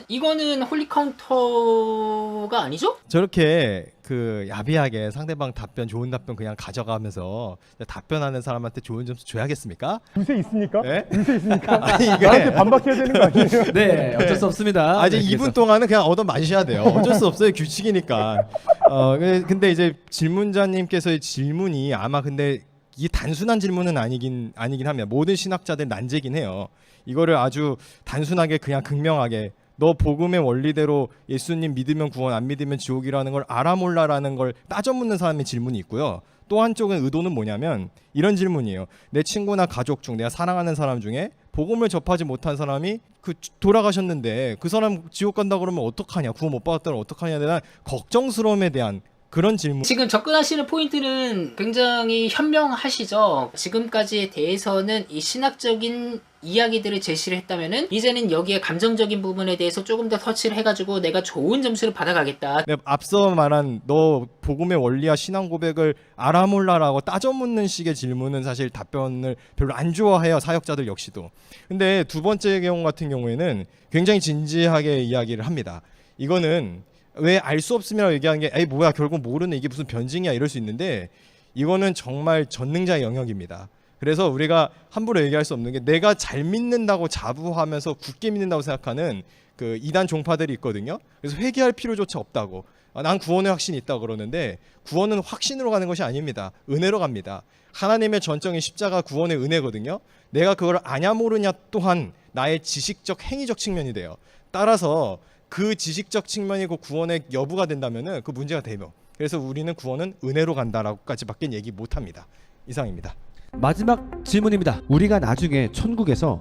이거는 홀리카운터가 아니죠? 저렇게 그 야비하게 상대방 답변 좋은 답변 그냥 가져가면서 답변하는 사람한테 좋은 점수 줘야겠습니까? 불새 있습니까? 네? 불새 있습니까? 아니 이게 나한테 반박해야 되는 거 아니에요? 네, 어쩔 수 없습니다. 이제 2분 동안은 그냥 얻어 맞으셔야 돼요. 어쩔 수 없어요. 규칙이니까. 근데 이제 질문자님께서의 질문이 아마 근데 이 단순한 질문은 아니긴 합니다. 모든 신학자들 난제긴 해요. 이거를 아주 단순하게 그냥 극명하게 너 복음의 원리대로 예수님 믿으면 구원 안 믿으면 지옥이라는 걸 알아 몰라라는 걸 따져 묻는 사람의 질문이 있고요. 또 한쪽은 의도는 뭐냐면 이런 질문이에요. 내 친구나 가족 중 내가 사랑하는 사람 중에 복음을 접하지 못한 사람이 돌아가셨는데 그 사람 지옥 간다 그러면 어떡하냐, 구원 못 받았다면 어떡하냐에 대한 걱정스러움에 대한 그런 질문. 지금 접근하시는 포인트는 굉장히 현명하시죠. 지금까지에 대해서는 이 신학적인 이야기들을 제시를 했다면은 이제는 여기에 감정적인 부분에 대해서 조금 더 터치를 해가지고 내가 좋은 점수를 받아가겠다. 네, 앞서 말한 너 복음의 원리와 신앙 고백을 알아 몰라라고 따져 묻는 식의 질문은 사실 답변을 별로 안 좋아해요, 사역자들 역시도. 근데 두 번째 경우 같은 경우에는 굉장히 진지하게 이야기를 합니다. 이거는 왜 알 수 없음이라고 얘기하는 게 에이 뭐야 결국 모르는 이게 무슨 변증이야 이럴 수 있는데 이거는 정말 전능자의 영역입니다. 그래서 우리가 함부로 얘기할 수 없는 게 내가 잘 믿는다고 자부하면서 굳게 믿는다고 생각하는 그 이단 종파들이 있거든요. 그래서 회개할 필요조차 없다고. 난 구원의 확신이 있다고 그러는데 구원은 확신으로 가는 것이 아닙니다. 은혜로 갑니다. 하나님의 전적인 십자가 구원의 은혜거든요. 내가 그걸 아냐 모르냐 또한 나의 지식적 행위적 측면이 돼요. 따라서 그 지식적 측면이고 구원의 여부가 된다면은 그 문제가 되며 그래서 우리는 구원은 은혜로 간다라고까지밖에 얘기 못합니다. 이상입니다. 마지막 질문입니다. 우리가 나중에 천국에서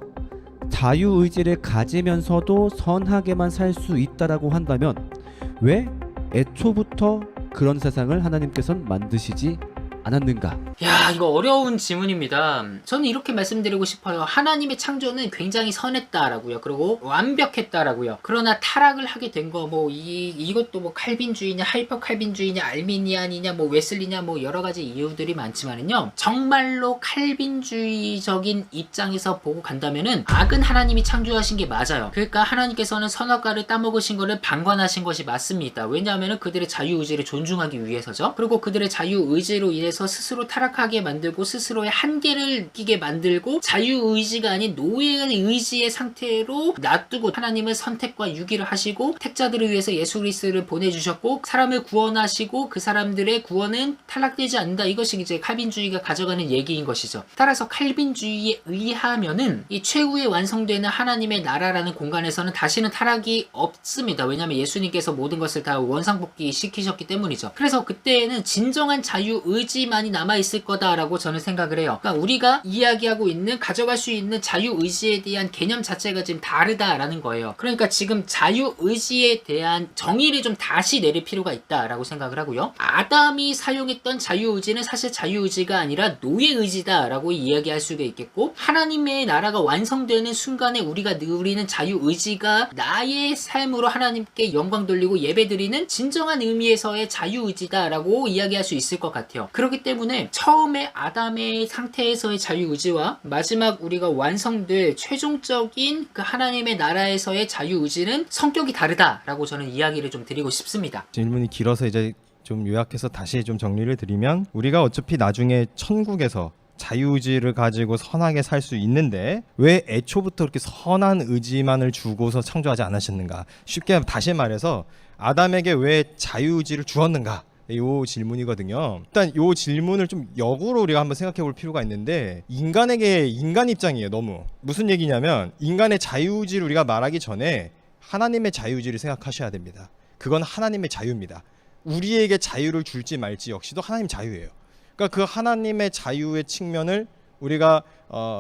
자유의지를 가지면서도 선하게만 살 수 있다라고 한다면 왜 애초부터 그런 세상을 하나님께서는 만드시지 않았는가? 야, 이거 어려운 질문입니다. 저는 이렇게 말씀드리고 싶어요. 하나님의 창조는 굉장히 선했다라고요. 그리고 완벽했다라고요. 그러나 타락을 하게 된 거 이것도 뭐 칼빈주의냐 하이퍼 칼빈주의냐 알미니안이냐 뭐 웨슬리냐 뭐 여러 가지 이유들이 많지만은요. 정말로 칼빈주의적인 입장에서 보고 간다면은 악은 하나님이 창조하신 게 맞아요. 그러니까 하나님께서는 선악과를 따먹으신 거를 방관하신 것이 맞습니다. 왜냐하면은 그들의 자유의지를 존중하기 위해서죠. 그리고 그들의 자유의지로 인해 스스로 타락하게 만들고 스스로의 한계를 느끼게 만들고 자유의지가 아닌 노예의 의지의 상태로 놔두고 하나님은 선택과 유기를 하시고 택자들을 위해서 예수 그리스도를 보내주셨고 사람을 구원하시고 그 사람들의 구원은 탈락되지 않는다. 이것이 이제 칼빈주의가 가져가는 얘기인 것이죠. 따라서 칼빈주의에 의하면은 이 최후에 완성되는 하나님의 나라라는 공간에서는 다시는 타락이 없습니다. 왜냐하면 예수님께서 모든 것을 다 원상복귀 시키셨기 때문이죠. 그래서 그때에는 진정한 자유의지 자유의지만이 남아있을 거다라고 저는 생각을 해요. 그러니까 우리가 이야기하고 있는 가져갈 수 있는 자유의지에 대한 개념 자체가 지금 다르다라는 거예요. 그러니까 지금 자유의지에 대한 정의를 좀 다시 내릴 필요가 있다라고 생각을 하고요. 아담이 사용했던 자유의지는 사실 자유의지가 아니라 노예의지다라고 이야기할 수가 있겠고, 하나님의 나라가 완성되는 순간에 우리가 누리는 자유의지가 나의 삶으로 하나님께 영광 돌리고 예배드리는 진정한 의미에서의 자유의지다라고 이야기할 수 있을 것 같아요. 그렇기 때문에 처음에 아담의 상태에서의 자유의지와 마지막 우리가 완성될 최종적인 그 하나님의 나라에서의 자유의지는 성격이 다르다라고 저는 이야기를 좀 드리고 싶습니다. 질문이 길어서 이제 좀 요약해서 다시 좀 정리를 드리면, 우리가 어차피 나중에 천국에서 자유의지를 가지고 선하게 살 수 있는데 왜 애초부터 그렇게 선한 의지만을 주고서 창조하지 않으셨는가? 쉽게 다시 말해서 아담에게 왜 자유의지를 주었는가? 요 질문이거든요. 일단 요 질문을 좀 역으로 우리가 한번 생각해 볼 필요가 있는데, 인간에게 인간 입장이에요. 너무 무슨 얘기냐면, 인간의 자유의지를 우리가 말하기 전에 하나님의 자유의지를 생각하셔야 됩니다. 그건 하나님의 자유입니다. 우리에게 자유를 줄지 말지 역시도 하나님 자유예요. 그러니까 그 하나님의 자유의 측면을 우리가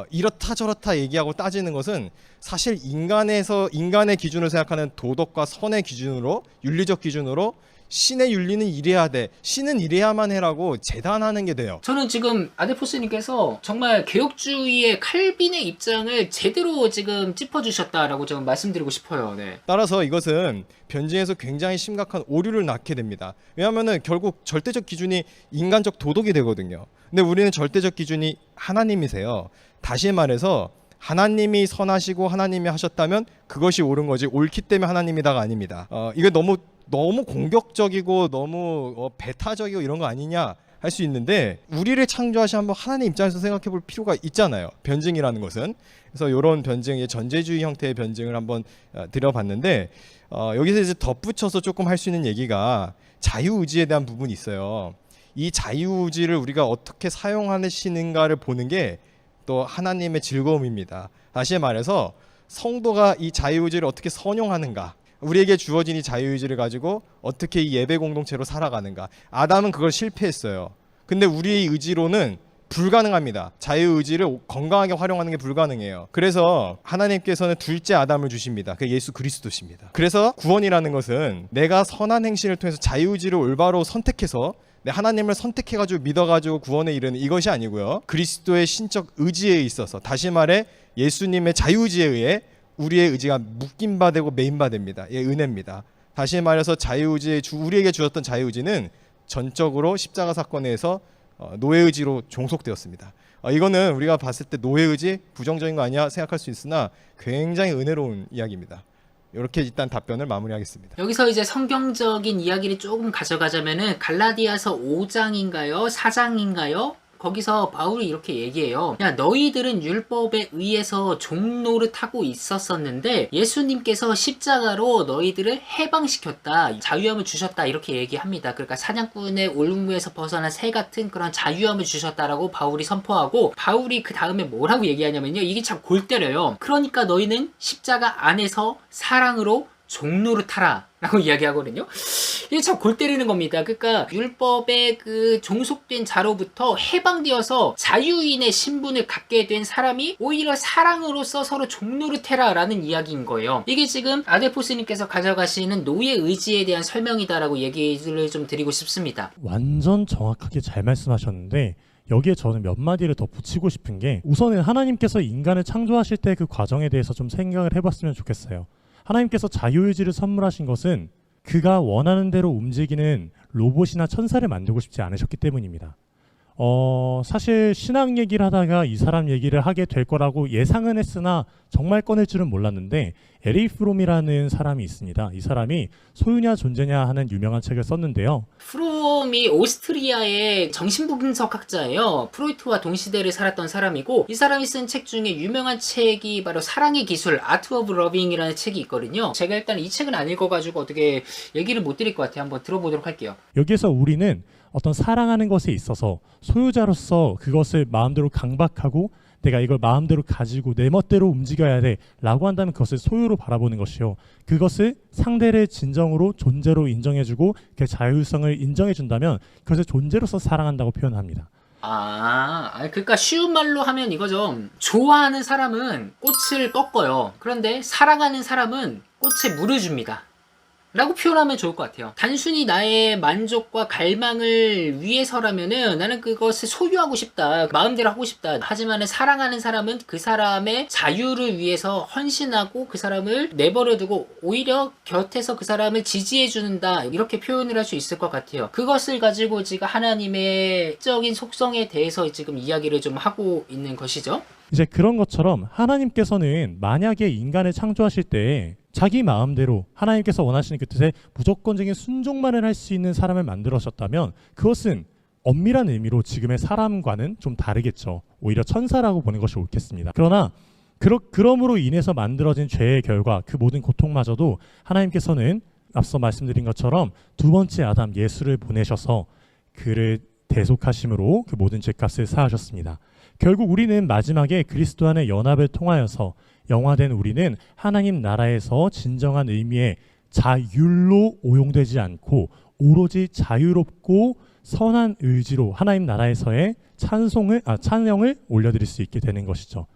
이렇다 저렇다 얘기하고 따지는 것은 사실 인간의 기준을 생각하는 도덕과 선의 기준으로, 윤리적 기준으로 신의 윤리는 이래야 돼, 신은 이래야만 해라고 재단하는 게 돼요. 저는 지금 아데포스님께서 정말 개혁주의의 칼빈의 입장을 제대로 지금 짚어주셨다라고 지금 말씀드리고 싶어요. 네. 따라서 이것은 변증에서 굉장히 심각한 오류를 낳게 됩니다. 왜냐하면은 결국 절대적 기준이 인간적 도덕이 되거든요. 근데 우리는 절대적 기준이 하나님이세요. 다시 말해서 하나님이 선하시고 하나님이 하셨다면 그것이 옳은 거지, 옳기 때문에 하나님이다가 아닙니다. 이게 너무 공격적이고 너무 배타적이고 이런 거 아니냐 할 수 있는데, 우리를 창조하신 한번 하나님 입장에서 생각해 볼 필요가 있잖아요. 변증이라는 것은. 그래서 이런 변증, 전제주의 형태의 변증을 한번 드려봤는데, 여기서 이제 덧붙여서 조금 할 수 있는 얘기가 자유의지에 대한 부분이 있어요. 이 자유의지를 우리가 어떻게 사용하시는가를 보는 게 또 하나님의 즐거움입니다. 다시 말해서 성도가 이 자유의지를 어떻게 선용하는가, 우리에게 주어진 이 자유의지를 가지고 어떻게 이 예배 공동체로 살아가는가. 아담은 그걸 실패했어요. 근데 우리의 의지로는 불가능합니다. 자유의지를 건강하게 활용하는 게 불가능해요. 그래서 하나님께서는 둘째 아담을 주십니다. 그게 예수 그리스도십니다. 그래서 구원이라는 것은 내가 선한 행실을 통해서 자유의지를 올바로 선택해서 내 하나님을 선택해가지고 믿어가지고 구원에 이르는 이것이 아니고요. 그리스도의 신적 의지에 있어서, 다시 말해 예수님의 자유의지에 의해 우리의 의지가 묶임 바 되고 메인 바 됩니다. 예, 은혜입니다. 다시 말해서 우리에게 주었던 자유의지는 전적으로 십자가 사건에서 노예의지로 종속되었습니다. 이거는 우리가 봤을 때 노예의지 부정적인 거 아니야 생각할 수 있으나 굉장히 은혜로운 이야기입니다. 이렇게 일단 답변을 마무리하겠습니다. 여기서 이제 성경적인 이야기를 조금 가져가자면은 갈라디아서 5장인가요? 4장인가요? 거기서 바울이 이렇게 얘기해요. 야, 너희들은 율법에 의해서 종노릇하고 있었었는데 예수님께서 십자가로 너희들을 해방시켰다, 자유함을 주셨다, 이렇게 얘기합니다. 그러니까 사냥꾼의 올무에서 벗어난 새 같은 그런 자유함을 주셨다라고 바울이 선포하고, 바울이 그 다음에 뭐라고 얘기하냐면요, 이게 참 골 때려요. 그러니까 너희는 십자가 안에서 사랑으로 종노릇하라 라고 이야기하거든요. 이게 참 골 때리는 겁니다. 그러니까 율법의 그 종속된 자로부터 해방되어서 자유인의 신분을 갖게 된 사람이 오히려 사랑으로서 서로 종노릇해라 라는 이야기인 거예요. 이게 지금 아데포스님께서 가져가시는 노예 의지에 대한 설명이다라고 얘기를 좀 드리고 싶습니다. 완전 정확하게 잘 말씀하셨는데, 여기에 저는 몇 마디를 더 붙이고 싶은 게, 우선은 하나님께서 인간을 창조하실 때 그 과정에 대해서 좀 생각을 해봤으면 좋겠어요. 하나님께서 자유의지를 선물하신 것은 그가 원하는 대로 움직이는 로봇이나 천사를 만들고 싶지 않으셨기 때문입니다. 사실 신앙 얘기를 하다가 이 사람 얘기를 하게 될 거라고 예상은 했으나 정말 꺼낼 줄은 몰랐는데, 에리 프롬이라는 사람이 있습니다. 이 사람이 소유냐 존재냐 하는 유명한 책을 썼는데요. 프롬이 오스트리아의 정신분석학자예요. 프로이트와 동시대를 살았던 사람이고, 이 사람이 쓴 책 중에 유명한 책이 바로 사랑의 기술, 아트 오브 러빙이라는 책이 있거든요. 제가 일단 이 책은 안 읽어가지고 어떻게 얘기를 못 드릴 것 같아요. 한번 들어보도록 할게요. 여기에서 우리는 어떤 사랑하는 것에 있어서 소유자로서 그것을 마음대로 강박하고 내가 이걸 마음대로 가지고 내 멋대로 움직여야 돼라고 한다면 그것을 소유로 바라보는 것이요. 그것을 상대를 진정으로 존재로 인정해주고 그 자율성을 인정해준다면 그것을 존재로서 사랑한다고 표현합니다. 그러니까 쉬운 말로 하면 이거죠. 좋아하는 사람은 꽃을 꺾어요. 그런데 사랑하는 사람은 꽃에 물을 줍니다. 라고 표현하면 좋을 것 같아요. 단순히 나의 만족과 갈망을 위해서라면은 나는 그것을 소유하고 싶다, 마음대로 하고 싶다. 하지만 사랑하는 사람은 그 사람의 자유를 위해서 헌신하고 그 사람을 내버려두고 오히려 곁에서 그 사람을 지지해 준다, 이렇게 표현을 할 수 있을 것 같아요. 그것을 가지고 지금 하나님의 적인 속성에 대해서 지금 이야기를 좀 하고 있는 것이죠. 이제 그런 것처럼 하나님께서는 만약에 인간을 창조하실 때 자기 마음대로 하나님께서 원하시는 그 뜻에 무조건적인 순종만을 할 수 있는 사람을 만들어셨다면 그것은 엄밀한 의미로 지금의 사람과는 좀 다르겠죠. 오히려 천사라고 보는 것이 옳겠습니다. 그러나 그럼으로 인해서 만들어진 죄의 결과, 그 모든 고통마저도 하나님께서는 앞서 말씀드린 것처럼 두 번째 아담 예수를 보내셔서 그를 대속하심으로 그 모든 죄값을 사하셨습니다. 결국 우리는 마지막에 그리스도 안의 연합을 통하여서 영화된 우리는 하나님 나라에서 진정한 의미의 자율로 오용되지 않고 오로지 자유롭고 선한 의지로 하나님 나라에서의 찬양을 올려드릴 수 있게 되는 것이죠.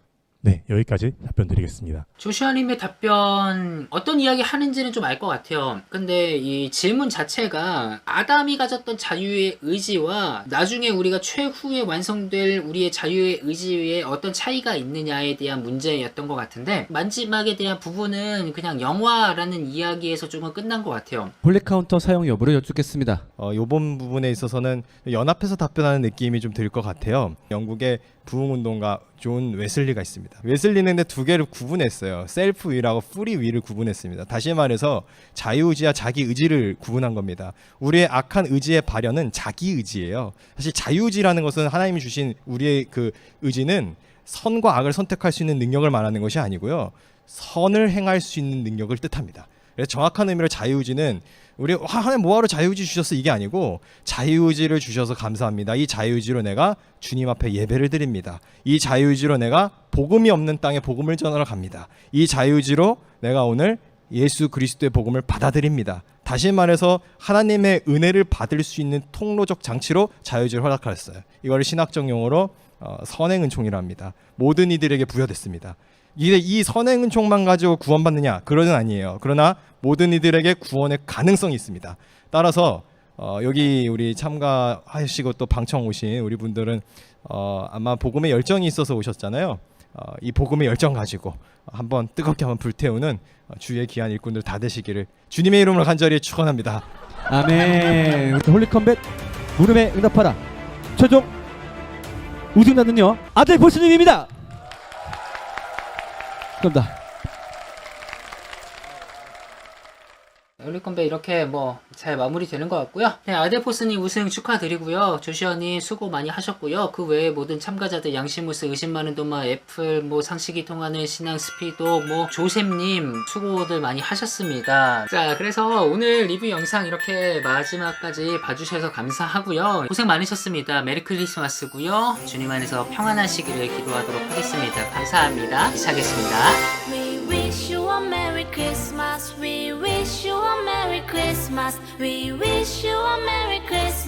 네, 여기까지 답변 드리겠습니다. 조슈아님의 답변 어떤 이야기 하는지는 좀 알 것 같아요. 근데 이 질문 자체가 아담이 가졌던 자유의 의지와 나중에 우리가 최후에 완성될 우리의 자유의 의지에 어떤 차이가 있느냐에 대한 문제였던 것 같은데, 마지막에 대한 부분은 그냥 영화라는 이야기에서 조금 끝난 것 같아요. 홀리카운터 사용 여부를 여쭙겠습니다. 요번 부분에 있어서는 연합해서 답변하는 느낌이 좀 들 것 같아요. 영국의 부흥운동가 존 웨슬리가 있습니다. 웨슬리는 근데 두 개를 구분했어요. 셀프 윌하고 프리 윌을 구분했습니다. 다시 말해서 자유의지와 자기 의지를 구분한 겁니다. 우리의 악한 의지의 발현은 자기 의지예요. 사실 자유의지라는 것은 하나님이 주신 우리의 그 의지는 선과 악을 선택할 수 있는 능력을 말하는 것이 아니고요, 선을 행할 수 있는 능력을 뜻합니다. 그래서 정확한 의미로 자유의지는 우리 하나님 뭐하러 자유의지 주셨어, 이게 아니고 자유의지를 주셔서 감사합니다. 이 자유의지로 내가 주님 앞에 예배를 드립니다. 이 자유의지로 내가 복음이 없는 땅에 복음을 전하러 갑니다. 이 자유의지로 내가 오늘 예수 그리스도의 복음을 받아들입니다. 다시 말해서 하나님의 은혜를 받을 수 있는 통로적 장치로 자유의지를 허락하였어요. 이걸 신학적 용어로 선행은총이라 합니다. 모든 이들에게 부여됐습니다. 이 선행은총만 가지고 구원받느냐? 그러는 아니에요. 그러나 모든 이들에게 구원의 가능성이 있습니다. 따라서 여기 우리 참가하시고 또 방청 오신 우리 분들은 아마 복음의 열정이 있어서 오셨잖아요. 이 복음의 열정 가지고 한번 뜨겁게 한번 불태우는 주의 귀한 일꾼들 다 되시기를 주님의 이름으로 간절히 축원합니다. 아멘. 홀리컴뱃 물음에 응답하라. 최종 우승자는요, 아들 볼스님입니다. 감사합니다. 홀리컴뱃 이렇게 뭐 잘 마무리되는 것 같고요. 네, 아델포스님 우승 축하드리고요. 조슈아님 수고 많이 하셨고요. 그 외에 모든 참가자들 양시무스, 의심 많은 도마, 애플, 뭐 상식이 통하는 신앙 스피도, 뭐 조셉님 수고들 많이 하셨습니다. 자, 그래서 오늘 리뷰 영상 이렇게 마지막까지 봐주셔서 감사하고요. 고생 많으셨습니다. 메리 크리스마스고요. 주님 안에서 평안하시기를 기도하도록 하겠습니다. 감사합니다. 시작하겠습니다. We wish you a Merry Christmas. We wish you a Merry Christmas. We wish you a Merry Christmas.